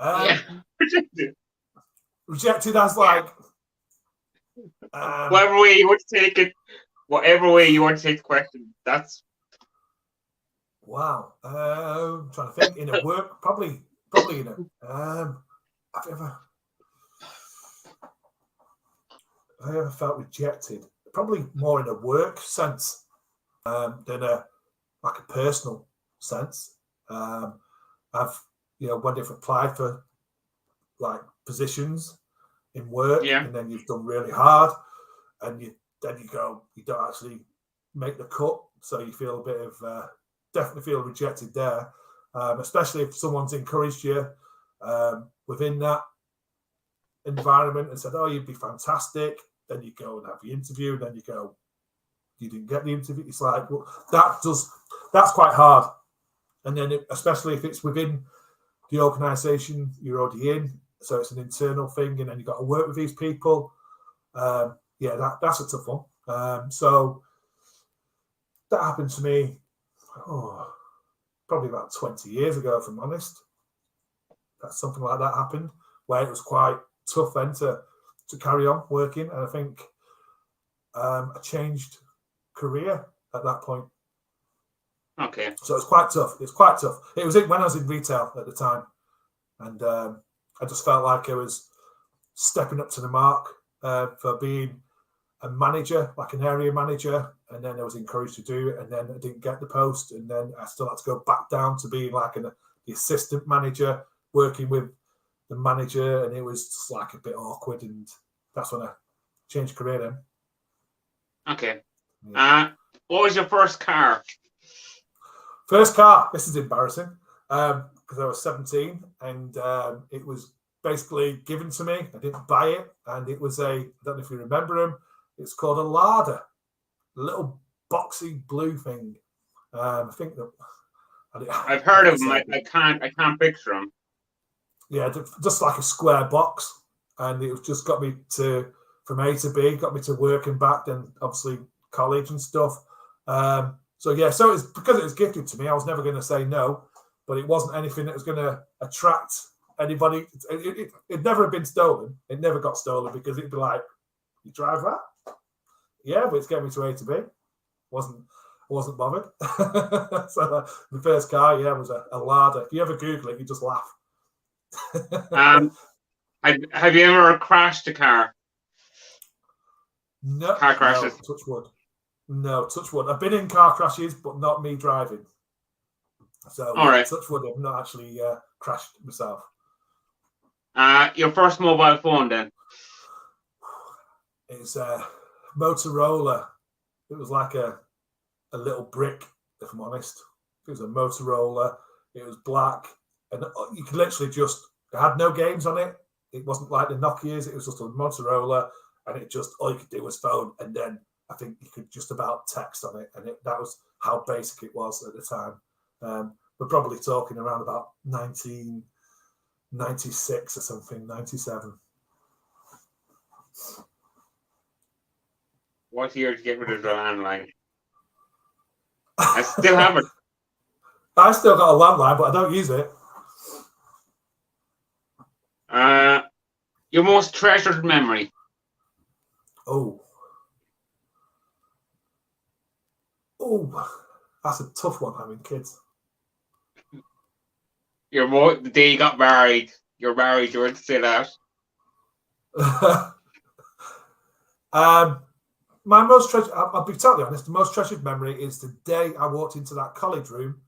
Rejected. Rejected as like. Whatever way you want to take it, whatever way you want to take the question. That's. Wow. I'm trying to think. In a work, probably in a. Have I ever felt rejected? Probably more in a work sense than a personal sense. I've when you've applied for like positions in work, and then you've done really hard, and you go, you don't actually make the cut, so you feel a bit of definitely feel rejected there, especially if someone's encouraged you within that environment and said, oh, you'd be fantastic. Then you go and have the interview, and then you go, you didn't get the interview. It's like, well, that's quite hard. And then especially if it's within the organisation you're already in, so it's an internal thing, and then you've got to work with these people. That's a tough one. So that happened to me probably about 20 years ago, if I'm honest. That something like that happened, where it was quite tough then to carry on working. And I think I changed career at that point. Okay. So it's quite tough. It was when I was in retail at the time. And I just felt like I was stepping up to the mark for being a manager, like an area manager. And then I was encouraged to do it. And then I didn't get the post. And then I still had to go back down to being like the assistant manager, working with the manager. And it was just like a bit awkward. And that's when I changed career then. Okay. Yeah. What was your first car? First car. This is embarrassing because I was 17 and it was basically given to me. I didn't buy it. And it was I don't know if you remember them. It's called a Lada, a little boxy blue thing. I think that I've heard of them. I can't picture them. Yeah, just like a square box, and it just got me from A to B, got me to work and back. Then obviously college and stuff. So it's because it was gifted to me. I was never going to say no, but it wasn't anything that was going to attract anybody. It never had been stolen. It never got stolen because it'd be like, you drive that? Yeah, but it's getting me to A to B. Wasn't bothered. So the first car, was a Lada. If you ever Google it, you just laugh. Have you ever crashed a car? No. Car crashes? No, touch wood. No, touch wood. I've been in car crashes, but not me driving. So, all right. Touch wood, I've not actually crashed myself. Your first mobile phone, then? It's a Motorola. It was like a little brick, if I'm honest. It was a Motorola. It was black, and you could literally it had no games on it. It wasn't like the Nokias. It was just a Motorola, and all you could do was phone, and then I think you could just about text on it, and that was how basic it was at the time. We're probably talking around about 1996 or something, 97. What year did you get rid of the landline? I still have it. I still got a landline, but I don't use it. Your most treasured memory? Oh, that's a tough one, having kids. The day you got married. You're married, you were to say that. My most treasured, I'll be totally honest, the most treasured memory is the day I walked into that college room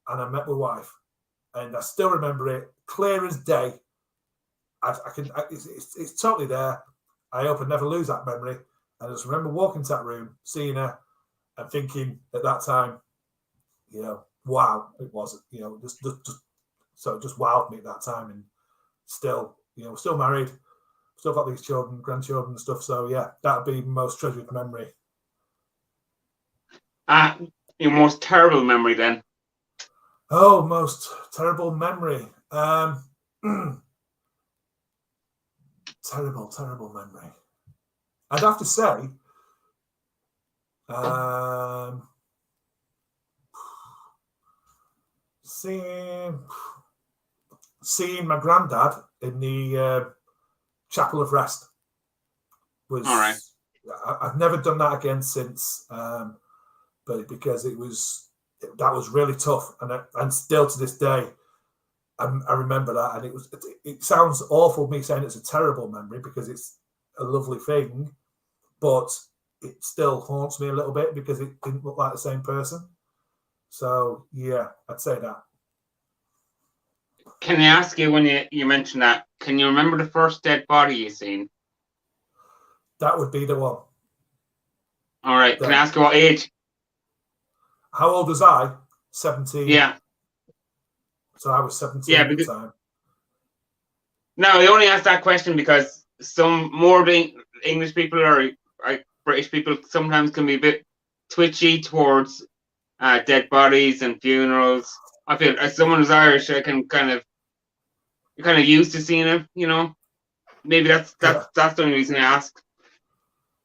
and I met my wife. And I still remember it clear as day. It's totally there. I hope I never lose that memory. And I just remember walking into that room, seeing her, and thinking at that time, wow, it was, so it just wowed me at that time. And still, we're still married. Still got these children, grandchildren and stuff. So, that would be my most treasured memory. Your most terrible memory, then? Oh, most terrible memory. Terrible memory. I'd have to say, seeing my granddad in the Chapel of Rest was. All right. I've never done that again since, but because that was really tough, and still to this day, I remember that, and it sounds awful me saying it's a terrible memory because it's a lovely thing, but it still haunts me a little bit because it didn't look like the same person. So I'd say that. Can I ask you, when you mentioned that, can you remember the first dead body you seen? That would be the one. All right. Can I ask you what age? How old was I? 17. Yeah. So I was 17 at the time. No, I only asked that question because some more English people or British people sometimes can be a bit twitchy towards dead bodies and funerals. I feel as someone who's Irish, I can kind of used to seeing it. Maybe that's the only reason I ask.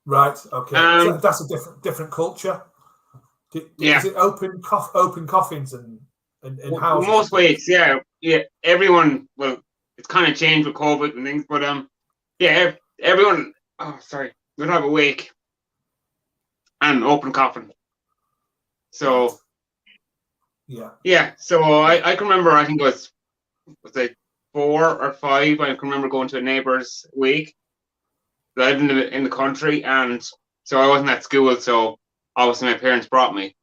Right. Okay. So that's a different culture. Is it open coffins and houses? Most ways, yeah. Everyone. Well, it's kind of changed with COVID and things, but everyone. Oh, sorry. Would have a wake and open coffin. So. Yeah. So I can remember. I think it was it 4 or 5. I can remember going to a neighbour's wake. I lived in the country, and so I wasn't at school. So obviously my parents brought me.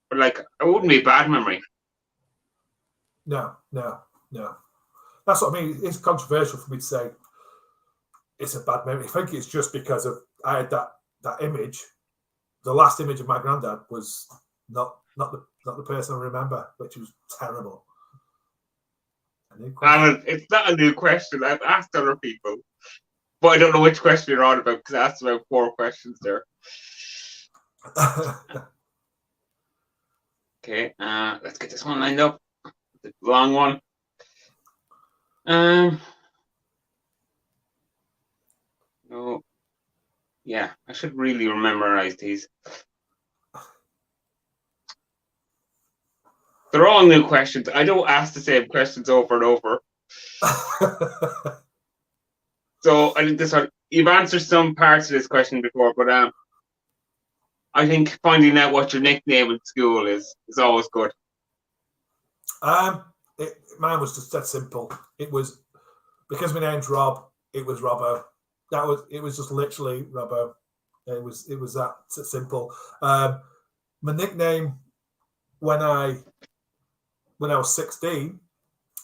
But it wouldn't be a bad memory. No. That's what I mean. It's controversial for me to say it's a bad memory. I think it's just because I had that image. The last image of my granddad was not the person I remember, which was terrible. It's not a new question. I've asked other people, but I don't know which question you're on about because I asked about 4 questions there. Okay, let's get this one lined up. The long one. No. Yeah, I should really memorize these. They're all new questions. I don't ask the same questions over and over. So I think this one, you've answered some parts of this question before, but I think finding out what your nickname in school is always good. Mine was just that simple. It was because my name's Rob. It was Robbo. It was just literally Robbo. It was that simple. My nickname when I was 16,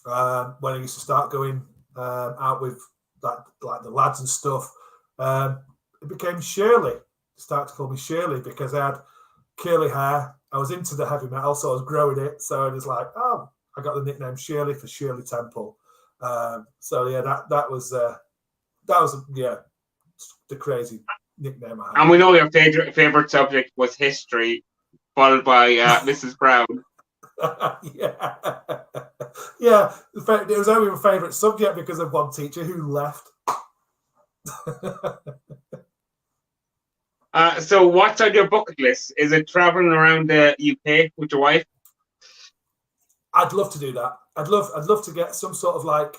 when I used to start going out with like the lads and stuff, it became Shirley. They started to call me Shirley because I had curly hair. I was into the heavy metal, so I was growing it. So it was like, oh, I got the nickname Shirley for Shirley Temple. So yeah, that was yeah, the crazy nickname I had. And we know your favorite subject was history, followed by Mrs. Brown. Yeah. Yeah, it was only my favourite subject because of one teacher who left. So what's on your bucket list? Is it traveling around the UK with your wife? I'd love to do that. I'd love to get some sort of like,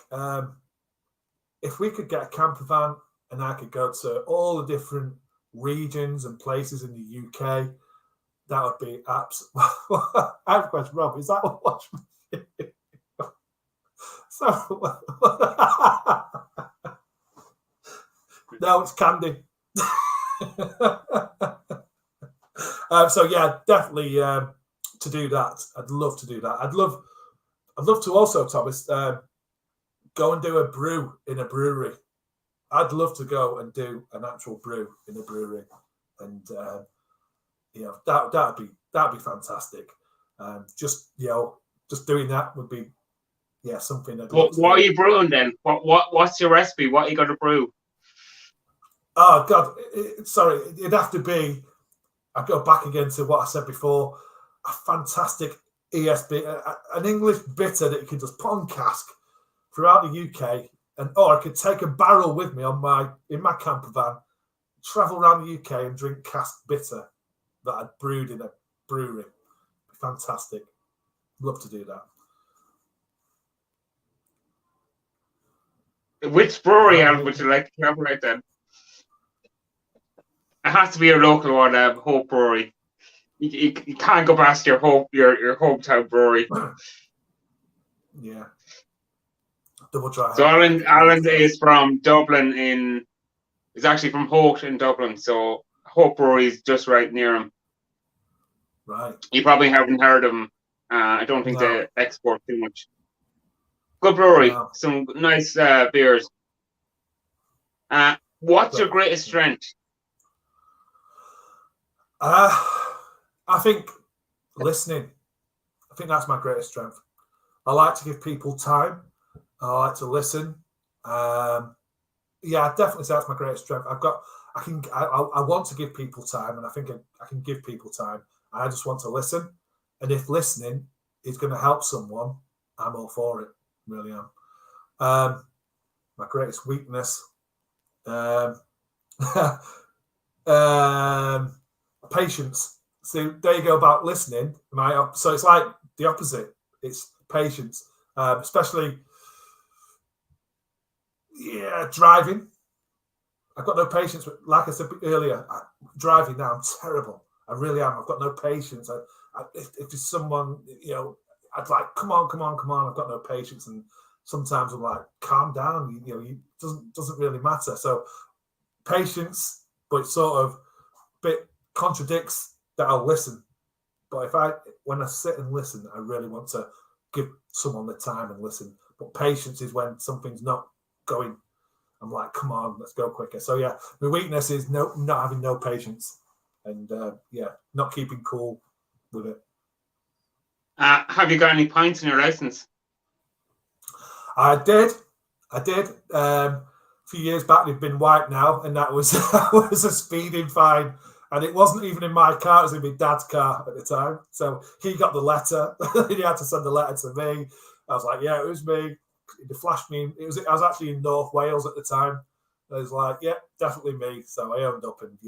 if we could get a camper van and I could go to all the different regions and places in the UK, that would be absolutely. I have a question, Rob. Is that what watch me? So, no, it's candy. So yeah, definitely to do that. I'd love to do that. I'd love to also, Thomas, go and do a brew in a brewery. I'd love to go and do an actual brew in a brewery, and that'd be fantastic. Just doing that would be something. What are you brewing then? What's your recipe? What are you going to brew? Oh God, sorry, it'd have to be. I go back again to what I said before. A fantastic ESB, an English bitter that you can just put on cask throughout the UK, or I could take a barrel with me in my camper van, travel around the UK and drink cask bitter that I'd brewed in a brewery. Fantastic. Love to do that. Which brewery would you like to collaborate then? It has to be your local one, Hope Brewery. You can't go past your hometown brewery. Yeah. Double try. So Alan is from Dublin is actually from Hope in Dublin. So Hope Brewery is just right near him. Right. You probably haven't heard of them. I don't think they export too much. Good brewery. No. Some nice beers. What's your greatest strength? I think listening. I think that's my greatest strength. I like to give people time. I like to listen. I'd definitely say that's my greatest strength. I want to give people time, and I think I can give people time. I just want to listen. And if listening is going to help someone, I'm all for it. Really am. My greatest weakness. Patience. So there you go about listening. So it's like the opposite. It's patience, especially driving. I've got no patience. Like I said earlier, driving now, I'm terrible. I really am. I've got no patience. If there's someone, I'd like, come on. I've got no patience, and sometimes I'm like, calm down. It doesn't really matter. So patience, but it sort of bit contradicts that I'll listen. But when I sit and listen, I really want to give someone the time and listen. But patience is when something's not going. I'm like, come on, let's go quicker. So yeah, my weakness is not having no patience, and not keeping cool with it. Have you got any points in your license? I did. A few years back, they've been wiped now, and that was a speeding fine. And it wasn't even in my car; it was in my dad's car at the time. So he got the letter. He had to send the letter to me. I was like, "Yeah, it was me." They flashed me. I was actually in North Wales at the time, I was like, yeah, definitely me. So I owned up and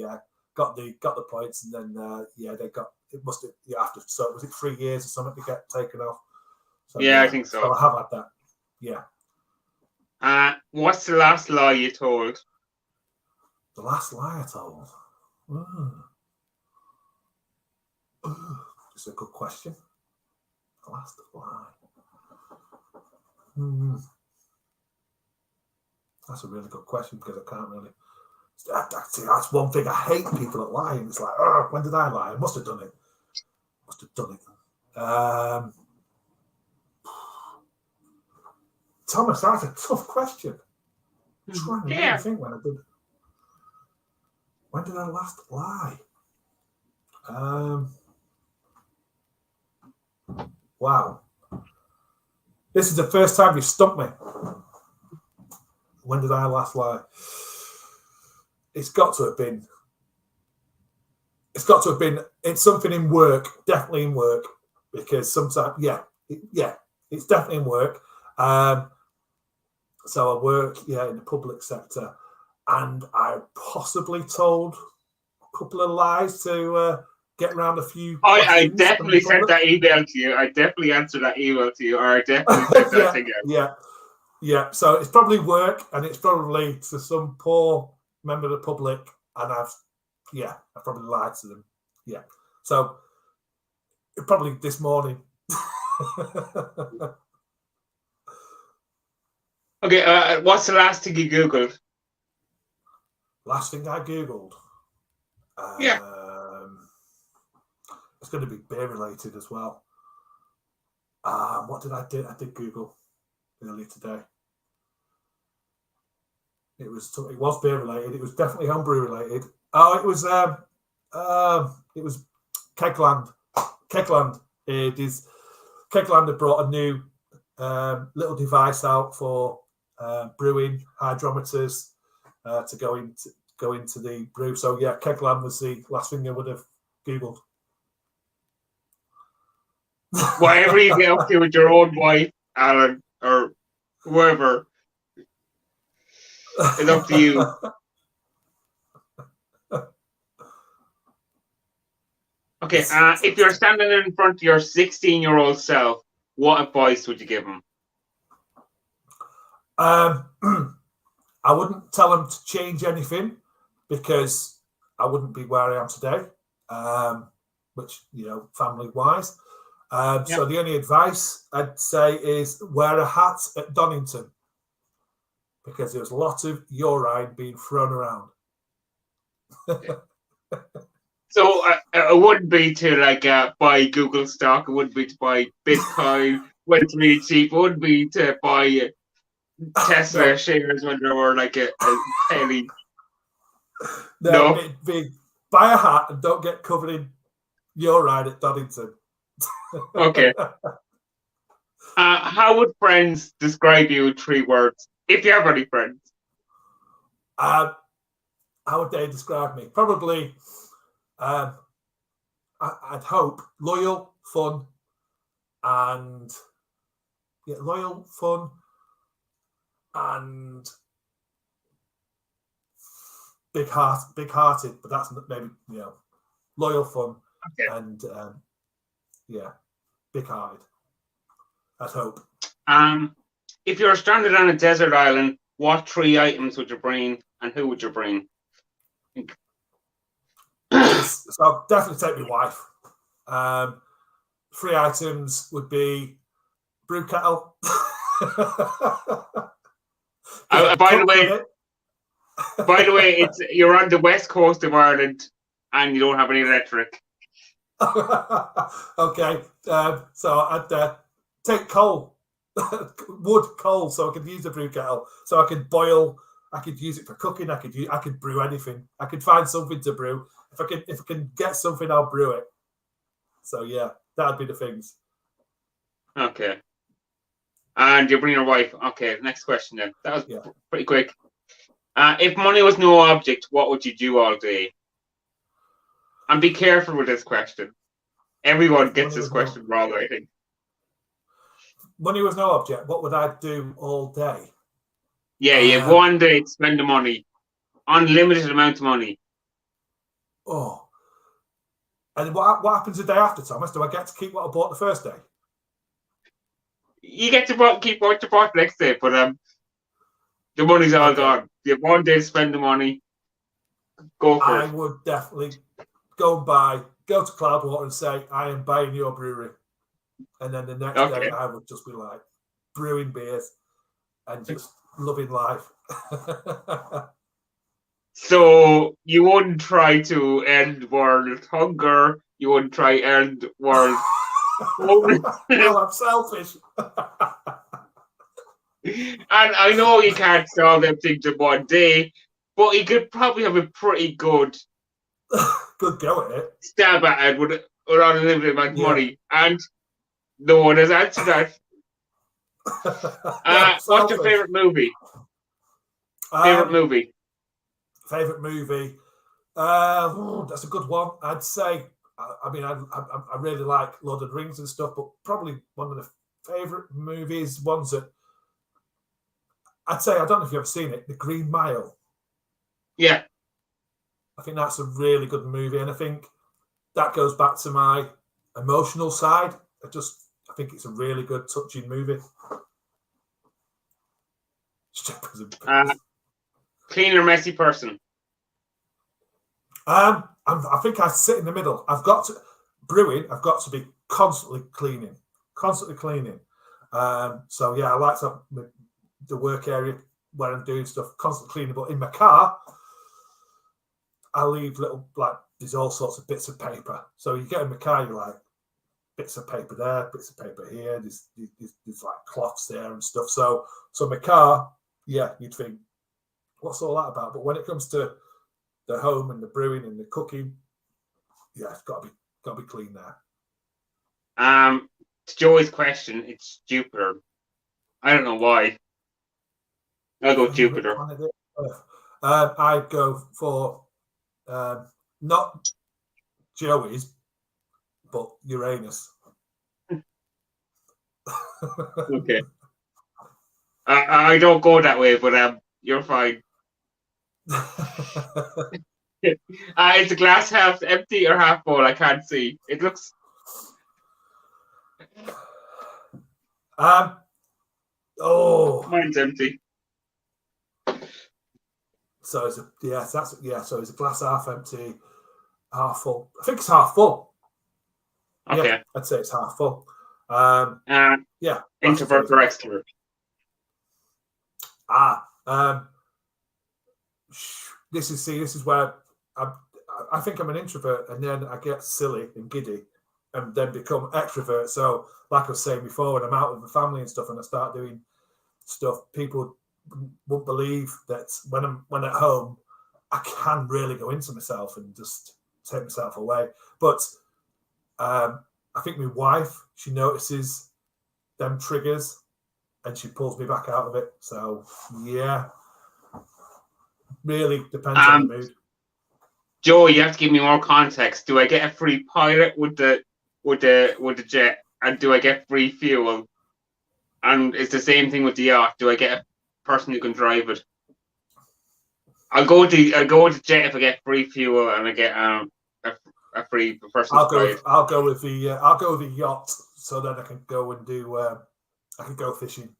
got the points, and then they got it. Must have after so was it 3 years or something to get taken off? So, yeah, I think so. So I have had that. Yeah. What's the last lie you told? The last lie I told. It's a good question. The last lie. That's a really good question because I can't really. That's one thing I hate people that lie. It's like, oh, when did I lie? I must have done it. Thomas, that's a tough question. I'm trying to really think when I did. When did I last lie? Wow. This is the first time you stumped me. When did I last lie? It's got to have been it's something in work, definitely in work, because sometimes, it's definitely in work. So I work, in the public sector, and I possibly told a couple of lies to get around a few. I definitely sent that email to you. I definitely answered that email to you, or I definitely sent that thing out. Yeah. So it's probably work, and it's probably to some poor member of the public, and I probably lied to them. Yeah. So probably this morning. Okay. What's the last thing you Googled? Last thing I Googled. It's going to be beer related as well. What did I do? I did Google earlier today. It was beer related. It was definitely homebrew related. Oh, it was Kegland. Kegland. Kegland had brought a new little device out for brewing hydrometers to go into the brew. So Kegland was the last thing I would have Googled. Whatever you get up to with your own wife, Alan, or whoever, it's up to you. Okay, if you're standing in front of your 16-year-old self, what advice would you give him? I wouldn't tell him to change anything because I wouldn't be where I am today, which, family-wise. So the only advice I'd say is wear a hat at Donington because there's lots of urine being thrown around. So it wouldn't be to buy Google stock. It wouldn't be to buy Bitcoin when it's really cheap. It wouldn't be to buy Tesla shares when they were a penny. No, it'd be buy a hat and don't get covered in urine at Donington. Okay. How would friends describe you in 3 words? If you have any friends. How would they describe me? Probably, I'd hope loyal, fun, and big-hearted. But that's maybe loyal, fun, and big-hearted. I'd hope. If you're stranded on a desert island, what 3 items would you bring, and who would you bring? So I'll definitely take my wife. 3 items would be brew kettle. By the way, you're on the west coast of Ireland, and you don't have any electric. Okay, so I'd take coal. Wood coal, so I could use the brew kettle, so I could boil. I could use it for cooking. I could brew anything. I could find something to brew. If I can get something, I'll brew it. So that'd be the things. Okay. And you bring your wife. Okay, next question then. That was pretty quick. If money was no object, what would you do all day? And be careful with this question. Everyone gets this question wrong, I think. Money was no object. What would I do all day? Yeah, you have one day to spend the money. unlimited amount of money. Oh. And what happens the day after, Thomas? Do I get to keep what I bought the first day? You get to keep what you bought the next day, but the money's all gone. You have 1 day to spend the money. Go for it. I would definitely go to Cloudwater and say, I am buying your brewery. And then the next day, I would just be like brewing beers and just loving life. So you wouldn't try to end world hunger. You wouldn't try end world. No, I'm selfish. And I know you can't solve everything in 1 day, but you could probably have a pretty good go at it. Stab at it with unlimited amount of money. And no one has answered that. What's your favorite movie? Favorite movie? That's a good one. I'd say, I really like Lord of the Rings and stuff, but probably one of the favorite movies, ones that I'd say, I don't know if you've ever seen it, The Green Mile. Yeah. I think that's a really good movie, and I think that goes back to my emotional side. I think it's a really good, touching movie. Clean or messy person? I think I sit in the middle. I've got to be constantly cleaning. So yeah, I like to have the work area where I'm doing stuff, constantly cleaning. But in my car, I leave there's all sorts of bits of paper. So you get in the car, you're like, bits of paper there, bits of paper here. There's like cloths there and stuff. So my car, yeah, you'd think, what's all that about? But when it comes to the home and the brewing and the cooking, yeah, it's got to be clean there. To Joey's question, it's Jupiter. I don't know why. I'll go Jupiter. I'd go for not Joey's, but Uranus. Okay. I don't go that way, but you're fine. Is the glass half empty or half full? I can't see. It looks. Mine's empty. So it's So it's a glass half empty, half full. I think it's half full. Okay. Yeah, I'd say it's half full. Yeah. Introvert or extrovert? This is where I think I'm an introvert, and then I get silly and giddy, and then become extrovert. So, like I was saying before, when I'm out with the family and stuff, and I start doing stuff, people won't believe that when I'm at home, I can really go into myself and just take myself away. But I think my wife, she notices them triggers, and she pulls me back out of it. So yeah, really depends on the mood. Joe, you have to give me more context. Do I get a free pilot with the jet, and do I get free fuel? And it's the same thing with the yacht. Do I get a person who can drive it? I'll go with the jet if I get free fuel and I get a free person. I'll go with the yacht, so that I can go and do. I can go fishing.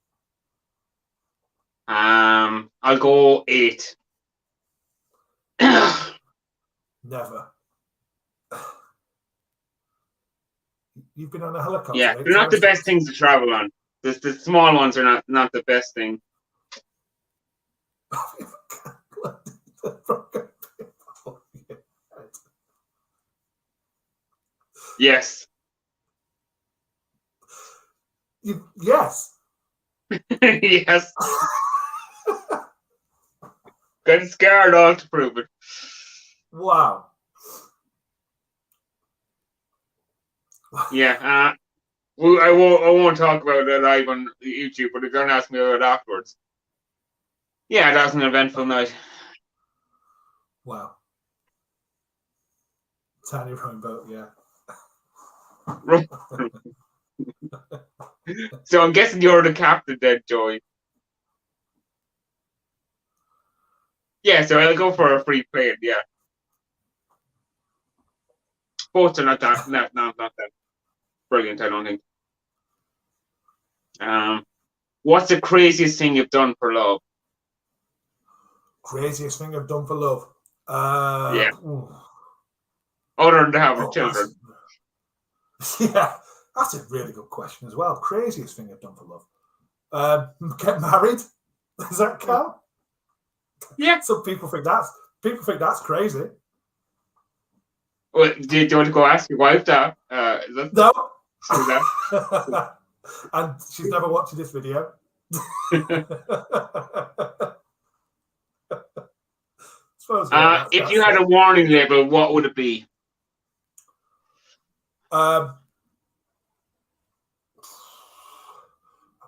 I'll go 8. Never. You've been on a helicopter. Yeah, they're not the best things to travel on. The small ones are not the best thing. Yes. Yes. Yes. Got scared all to prove it. Wow. Yeah. I won't talk about it live on YouTube, but if you're gonna ask me about it afterwards. Yeah, that was an eventful night. Wow. Tiny rowboat, yeah. So I'm guessing you're the captain then, Joey. Yeah, so I'll go for a free plane. Yeah, both are not that brilliant. I don't think. What's the craziest thing you've done for love? Craziest thing I've done for love. Yeah. Other than having Oh, children. Yeah, that's a really good question as well. Craziest thing I've done for love. Get married. Does that count? Yeah. Some people think that's crazy. Well, do you want to go ask your wife that? No. That? And she's never watching this video. Suppose, yeah, if you had a warning label, what would it be? A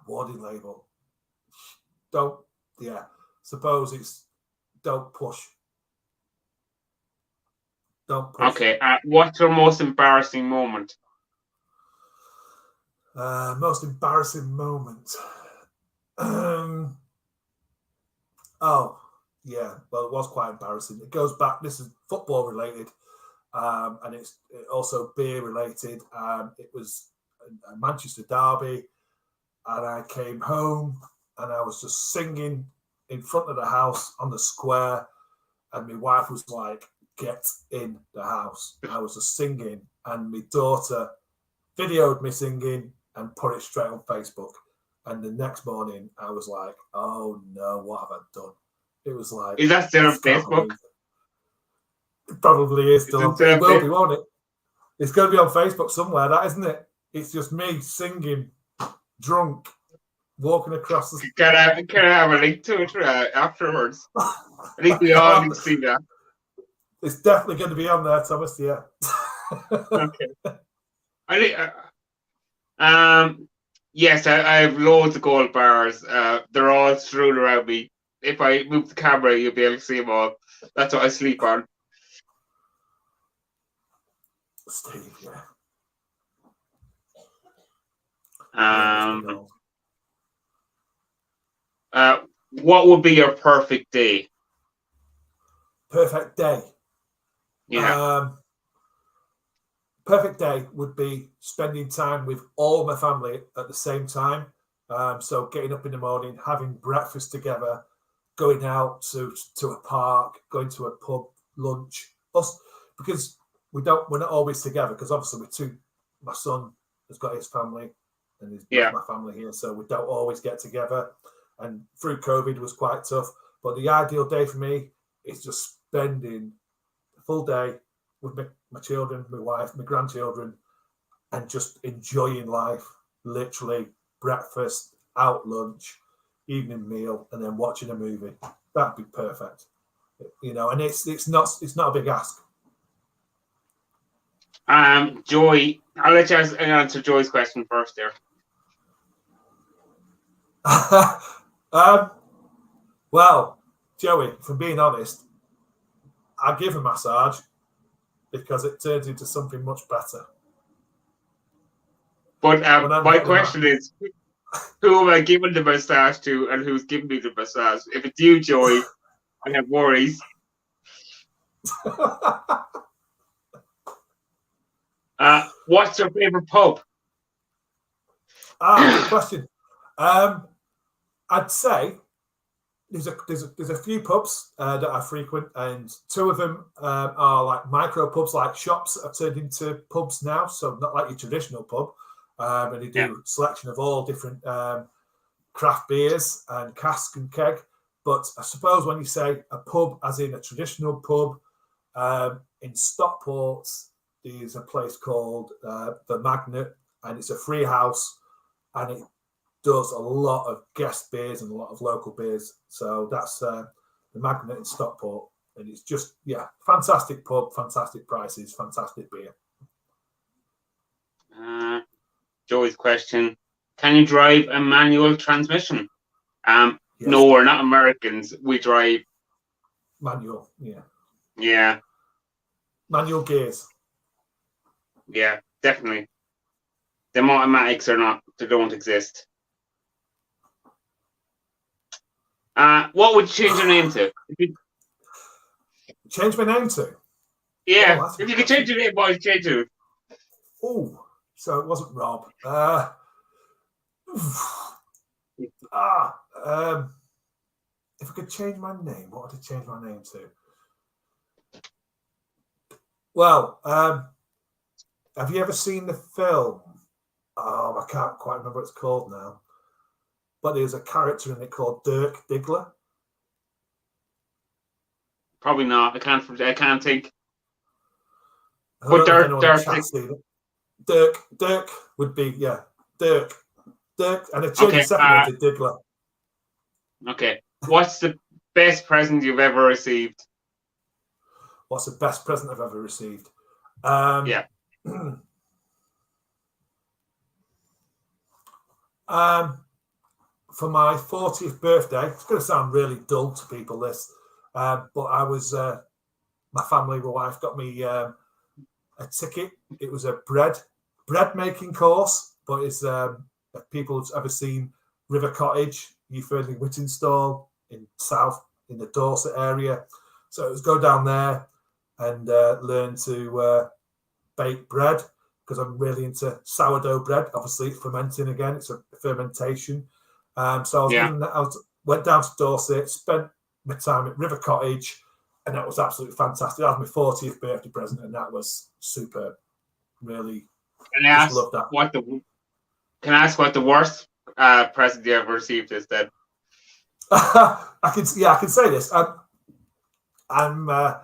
warning label. Suppose it's don't push. Don't push. Okay. What's your most embarrassing moment? Most embarrassing moment. Oh, yeah. Well, it was quite embarrassing. It goes back. This is football related, and it's also beer related. It was a Manchester derby, and I came home and I was just singing in front of the house on the square, and my wife was like, "Get in the house." I was just singing, and my daughter videoed me singing and put it straight on Facebook. And the next morning, I was like, "Oh no, what have I done?" It was like, is that still on Facebook? It probably is still on Facebook. It will be, won't it? It's going to be on Facebook somewhere, that isn't it? It's just me singing, drunk, walking across the. Can I have a link to it afterwards? I think we all need to see that. It's definitely going to be on there, Thomas. Yeah. Okay. Yes, I have loads of gold bars. They're all strewn around me. If I move the camera, you'll be able to see them all. That's what I sleep on. Steve, yeah. What would be your perfect day? Perfect day. Yeah. Perfect day would be spending time with all my family at the same time. So getting up in the morning, having breakfast together, going out to a park, going to a pub, lunch. Because we're not always together, because obviously my son has got his family and my family here, so we don't always get together. And through COVID was quite tough. But the ideal day for me is just spending a full day with my children, my wife, my grandchildren, and just enjoying life. Literally breakfast, out lunch, evening meal, and then watching a movie. That'd be perfect. And it's not a big ask. Joy, I'll let you answer Joy's question first there. Well, Joey, if I'm being honest, I give a massage because it turns into something much better. But my question is, who am I giving the massage to, and who's giving me the massage? If it's you, Joey, I have worries. What's your favorite pub? Good question. I'd say there's a few pubs that I frequent, and two of them are like micro pubs, like shops that have turned into pubs now. So not like your traditional pub, and they do selection of all different craft beers and cask and keg. But I suppose when you say a pub, as in a traditional pub, in Stockport, there's a place called the Magnet, and it's a free house, and it does a lot of guest beers and a lot of local beers. So that's the Magnet in Stockport, and it's just fantastic pub, fantastic prices, fantastic beer. Joey's question: can you drive a manual transmission? Yes. No, we're not Americans. We drive manual. Yeah. Manual gears. Yeah, definitely. Them automatics they don't exist. What would you change your name to? Change my name to? Yeah. If you could change your name, what would you change it? Oh, so it wasn't Rob. If I could change my name, what would I change my name to? Well, have you ever seen the film? Oh, I can't quite remember what it's called now. But there's a character in it called Dirk Diggler. Probably not. I can't think. But Dirk would be, yeah, Dirk, and I changed the second name to Diggler. Okay. What's the best present you've ever received? What's the best present I've ever received? Yeah. For my 40th birthday, it's going to sound really dull to people, this, but I was, my family, my wife got me a ticket. It was a bread making course, but it's, if people have ever seen River Cottage, Fernley Whittingstall in the Dorset area. So it was go down there and learn to bake bread, because I'm really into sourdough bread. Obviously, it's fermenting again. It's a fermentation. So I went down to Dorset, spent my time at River Cottage, and that was absolutely fantastic. That was my 40th birthday present, and that was superb. Really, just loved that. Can I ask what the worst present you ever received is then? I can say this. I'm my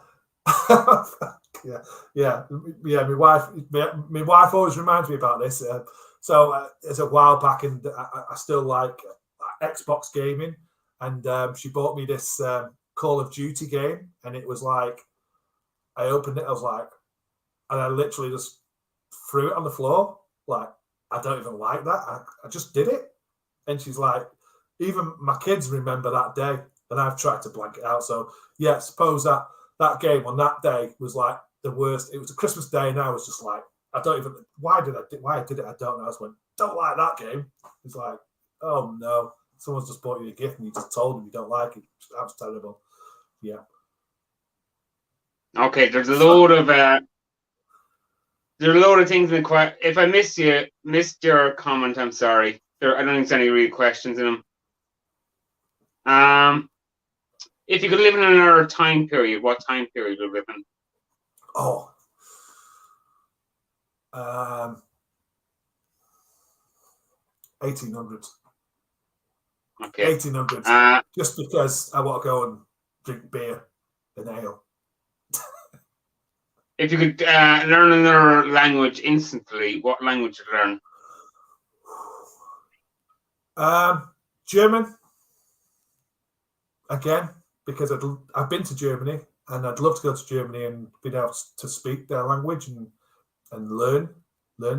wife always reminds me about this. So it's a while back, and I still like Xbox gaming, and she bought me this Call of Duty game, and it was like, I opened it, I was like, and I literally just threw it on the floor. Like, I don't even like that. I just did it. And she's like, even my kids remember that day, and I've tried to blank it out. So yeah, suppose that game on that day was like the worst. It was a Christmas day, and I was just like, why I did it? I don't know. I just went, don't like that game. It's like, oh no, someone's just bought you a gift and you just told them you don't like it. That's terrible. Yeah. Okay, there's a load of things in the if I missed your comment, I'm sorry. I don't think there's any real questions in them. If you could live in another time period, what time period would you live in? Oh. 1800s. Okay. 1800s. Just because I want to go and drink beer and ale. If you could learn another language instantly, what language would you learn? German. Again, because I've been to Germany, and I'd love to go to Germany and be able to speak their language and learn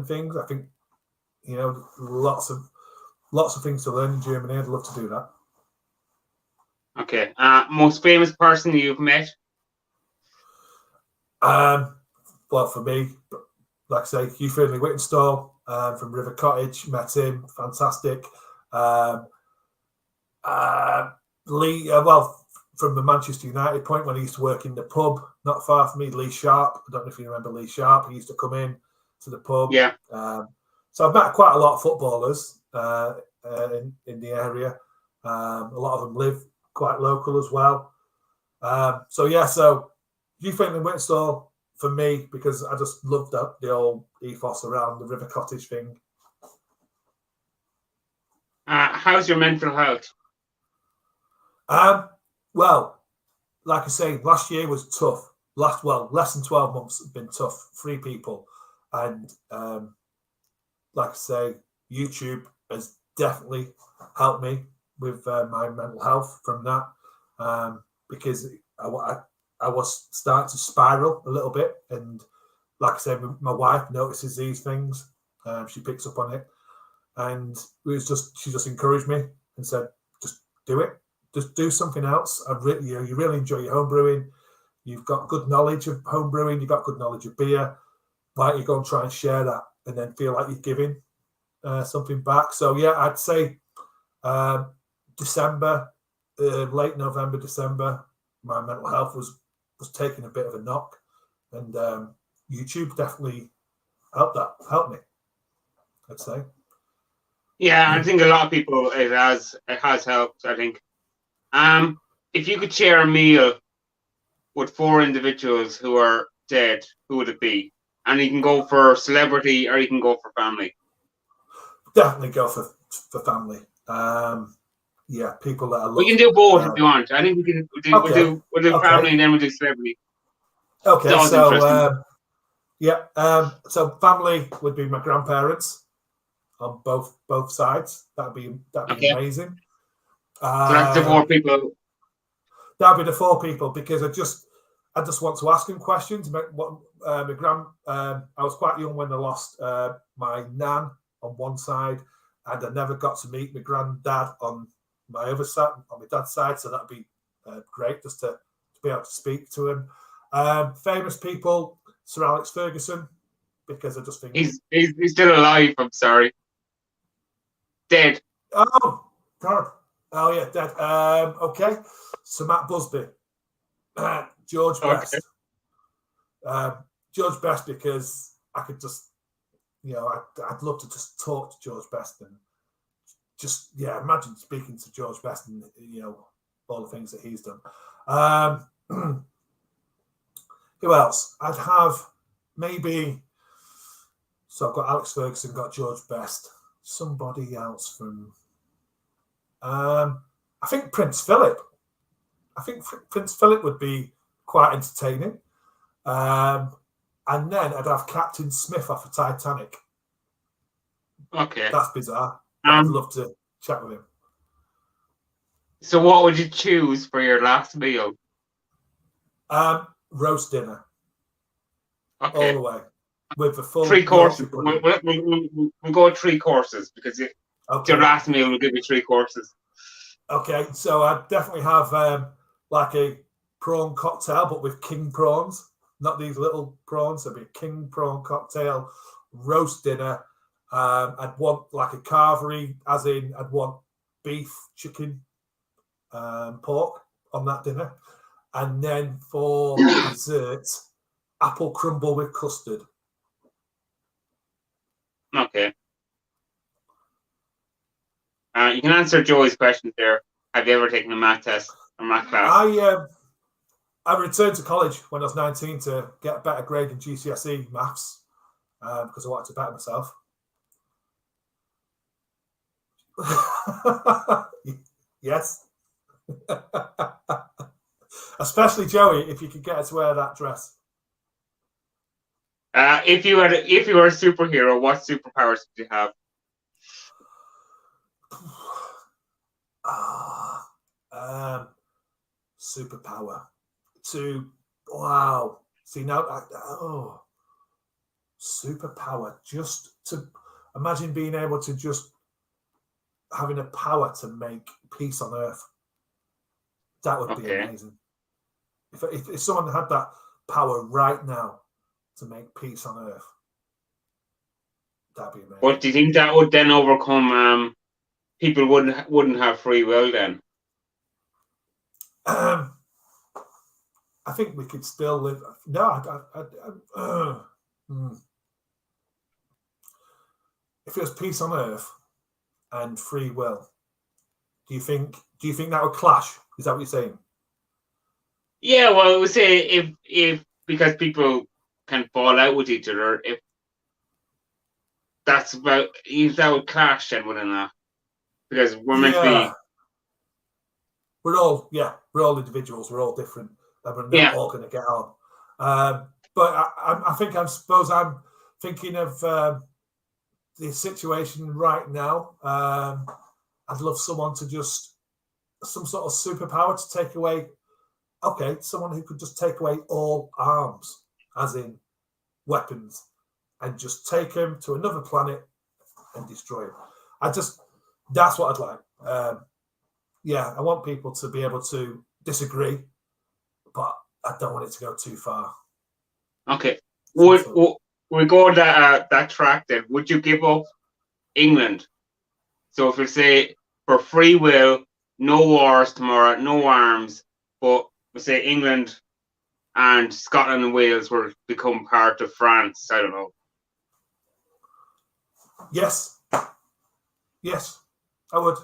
things. I think, lots of things to learn in Germany. I'd love to do that. Okay. Most famous person you've met? Well, for me, like I say, Fernley Whittingstall from River Cottage, met him, fantastic. Lee, from the Manchester United point, when he used to work in the pub not far from me, Lee Sharp. I don't know if you remember Lee Sharp. He used to come in to the pub. Yeah. So I've met quite a lot of footballers in the area. A lot of them live quite local as well. So Fernley Whittingstall for me, because I just loved the old ethos around the River Cottage thing. How's your mental health? Well, like I say, last year was tough. Less than 12 months have been tough. 3 people. And like I say, YouTube has definitely helped me with my mental health from that, because I was starting to spiral a little bit. And like I said, my wife notices these things. She picks up on it. And she just encouraged me and said, just do it. Just do something else. You really enjoy your home brewing. You've got good knowledge of home brewing. You've got good knowledge of beer. Why don't you go and try and share that, and then feel like you're giving something back? So yeah, I'd say December, late November, December, my mental health was was taking a bit of a knock, and YouTube definitely helped me, I'd say. Yeah, I think a lot of people it has helped. I think. If you could share a meal with 4 individuals who are dead, who would it be? And you can go for celebrity or you can go for family. Definitely go for family. Yeah, people that I love. We can do both if you want. I think we'll do family and then we'll do celebrity. Okay, so so family would be my grandparents on both sides. That'd be amazing. So that's the 4 people. That'd be the 4 people because I just want to ask them questions. I was quite young when I lost my nan on one side, and I never got to meet my granddad on my other side, on my dad's side. So that'd be great just to be able to speak to him. Famous people, Sir Alex Ferguson, because I just think he's still alive. I'm sorry, dead. Oh God! Oh yeah, dead. Okay, so Matt Busby, George Best, George Best, because I could just, I'd love to just talk to George Best and just imagine speaking to George Best and all the things that he's done. Who else? I'd have maybe. So I've got Alex Ferguson, got George Best. Somebody else from. I think Prince Philip. I think Prince Philip would be quite entertaining. And then I'd have Captain Smith off of Titanic. Okay. That's bizarre. I'd love to chat with him. So what would you choose for your last meal? Roast dinner. Okay. All the way. With the full 3 courses. We'll go 3 courses because your last meal will give you 3 courses. Okay, so I'd definitely have like a prawn cocktail, but with king prawns, not these little prawns. It'd be a king prawn cocktail, roast dinner. I'd want like a carvery, as in I'd want beef, chicken, pork on that dinner. And then for dessert, apple crumble with custard. Okay. You can answer Joey's question there. Have you ever taken a math test or math class? I returned to college when I was 19 to get a better grade in GCSE maths because I wanted to better myself. Yes. Especially Joey, if you could get her to wear that dress. If you were a superhero, what superpowers would you have? Superpower superpower, just to imagine being able to just having a power to make peace on earth. That would be amazing. If someone had that power right now to make peace on earth, that'd be amazing. But do you think that would then overcome people wouldn't have free will then? I think we could still live. No, if it was peace on earth and free will, do you think that would clash? Is that what you're saying? Yeah, well, I would say if because people can fall out with each other, if that would clash, then wouldn't that? Because we're meant to be. We're all individuals. We're all different, and we're not all going to get on. But I suppose I'm thinking of the situation right now. I'd love someone to just some sort of superpower to take away. Okay, someone who could just take away all arms, as in weapons, and just take them to another planet and destroy them. That's what I'd like. I want people to be able to disagree, but I don't want it to go too far. Okay. We go that track then. Would you give up England? So if we say for free will, no wars tomorrow, no arms, but we say England and Scotland and Wales were become part of France. I don't know. Yes, I would.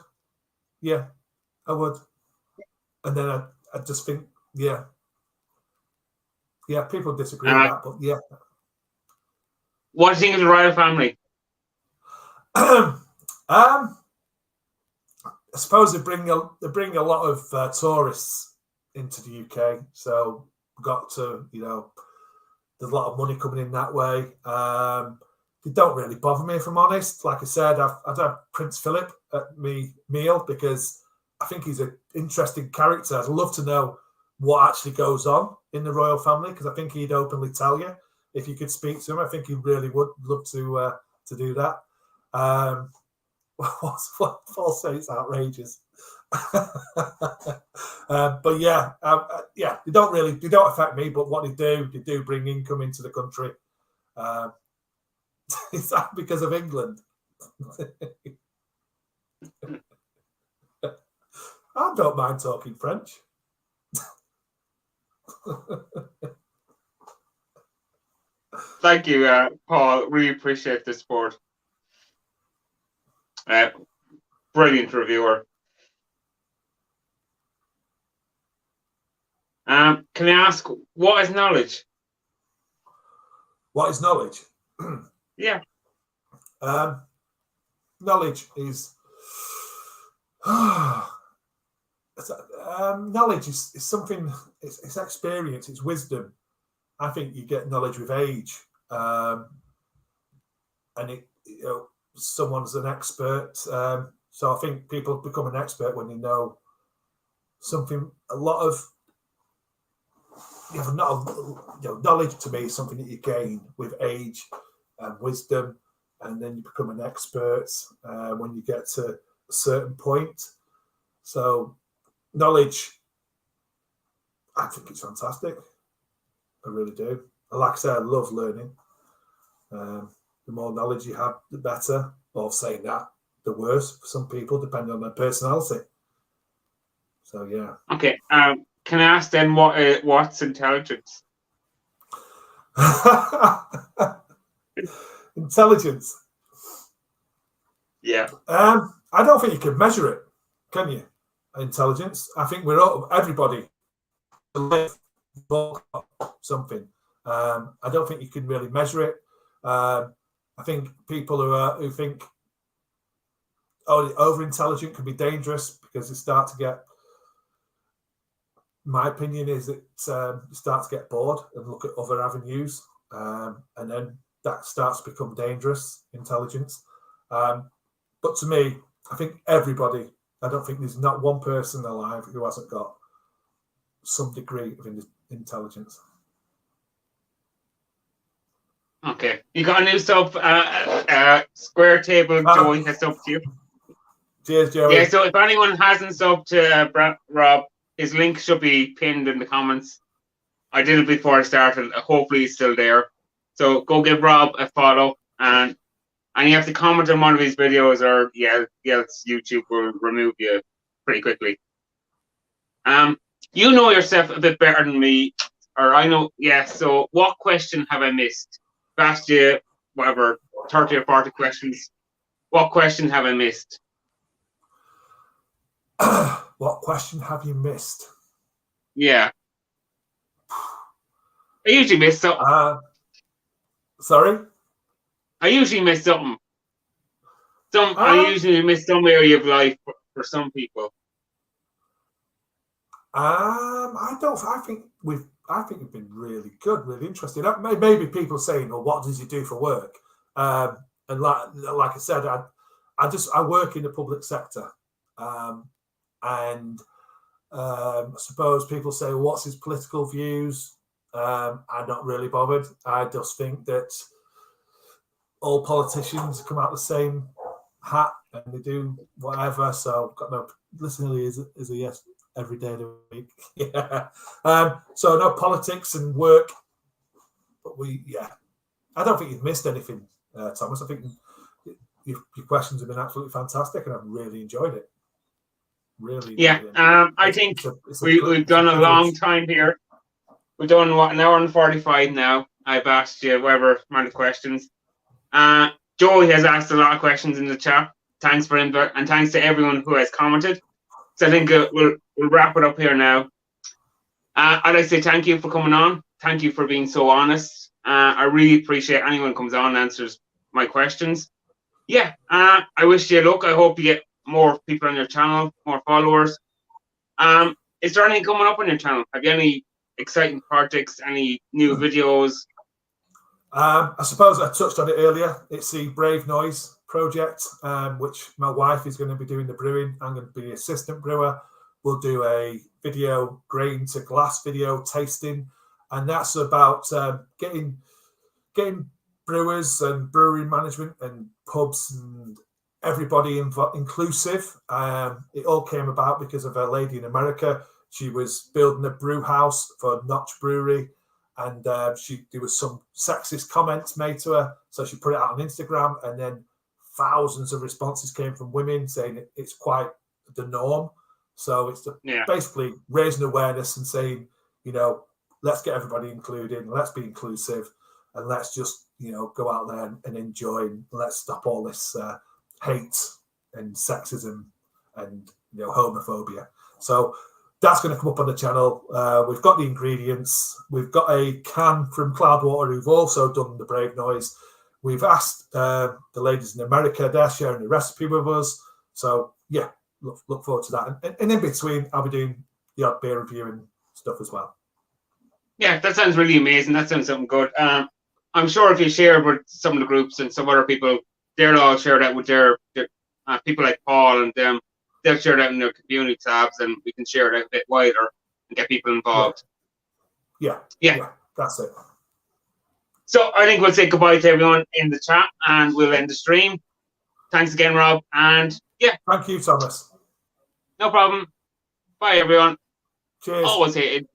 Yeah, I would. And then I just think, yeah, people disagree with that, but yeah. What do you think of the royal family? I suppose they bring a lot of tourists into the UK, so we've got to, there's a lot of money coming in that way. They don't really bother me, if I'm honest. Like I said, I'd have Prince Philip at me meal because I think he's an interesting character. I'd love to know what actually goes on in the royal family because I think he'd openly tell you if you could speak to him. I think he really would love to do that. Paul says it's outrageous. But they don't affect me. But what they do bring income into the country. Is that because of England? I don't mind talking French. Thank you, Paul. Really appreciate the support. Brilliant reviewer. Can I ask, what is knowledge? What is knowledge? Yeah. Knowledge is knowledge is something. It's experience. It's wisdom. I think you get knowledge with age, and someone's an expert. So I think people become an expert when they know something. A lot of knowledge to me is something that you gain with age and wisdom, and then you become an expert when you get to a certain point. So knowledge, I think it's fantastic. I really do. Like I said, I love learning. The more knowledge you have, the better. Or saying that, the worse for some people, depending on their personality. So yeah. Okay. Can I ask then what's intelligence? Intelligence. Yeah. I don't think you can measure it, can you? Intelligence. I think everybody something. I don't think you can really measure it. I think people who think over intelligent can be dangerous because they start to get. My opinion is that you start to get bored and look at other avenues, and then that starts to become dangerous intelligence. But to me, I think everybody. I don't think there's not one person alive who hasn't got some degree of intelligence. Okay, you got a new sub, Square Table Joey has subbed to you. Cheers, Joey. Yeah, so if anyone hasn't subbed to Rob, his link should be pinned in the comments. I did it before I started. Hopefully he's still there. So go give Rob a follow, and you have to comment on one of his videos, or YouTube will remove you pretty quickly. You know yourself a bit better than me, or I know. Yeah. So what question have I missed? Asked you whatever 30 or 40 questions. What question have I missed? What question have you missed? Yeah. I usually miss something. Sorry? I usually miss something. I usually miss some area of life for some people. I think we've been really good, really interesting. Maybe people saying, "Well, what does he do for work?" And like I said, I work in the public sector, and I suppose people say, well, "What's his political views?" I'm not really bothered. I just think that all politicians come out the same hat and they do whatever. So I've got no listening is a yes every day of the week. Yeah. So no politics and work, but I don't think you've missed anything, Thomas. I think your questions have been absolutely fantastic, and I've really enjoyed it. Really. Yeah. I think we've done a long time here. We've done what, an hour and 45 now. I've asked you whatever amount of questions. Joey has asked a lot of questions in the chat. Thanks for him, and thanks to everyone who has commented. So I think we'll wrap it up here now. I'd like to say thank you for coming on. Thank you for being so honest. I really appreciate anyone who comes on and answers my questions. Yeah, I wish you luck. I hope you get more people on your channel, more followers. Is there anything coming up on your channel? Have you any exciting projects, any new videos? I suppose I touched on it earlier. It's the Brave Noise project, which my wife is going to be doing the brewing. I'm going to be the assistant brewer. We'll do a video, grain to glass video tasting, and that's about getting brewers and brewery management and pubs and everybody inclusive. It all came about because of a lady in America. She was building a brew house for Notch Brewery, and there was some sexist comments made to her, so she put it out on Instagram, and then thousands of responses came from women saying it's quite the norm. So it's basically raising awareness and saying, let's get everybody included, let's be inclusive, and let's just, go out there and enjoy, and let's stop all this hate and sexism and, homophobia. So that's going to come up on the channel. We've got the ingredients. We've got a can from Cloudwater who've also done the Brave Noise. We've asked the ladies in America, they're sharing the recipe with us. So, yeah, look forward to that. And in between, I'll be doing the odd beer review and stuff as well. Yeah, that sounds really amazing. That sounds something good. I'm sure if you share with some of the groups and some other people, they'll all share that with their people like Paul and them. They'll share that in their community tabs, and we can share it out a bit wider and get people involved. Yeah, that's it. So I think we'll say goodbye to everyone in the chat, and we'll end the stream. Thanks again, Rob, and yeah. Thank you, Thomas. No problem. Bye, everyone. Cheers. Always hate it.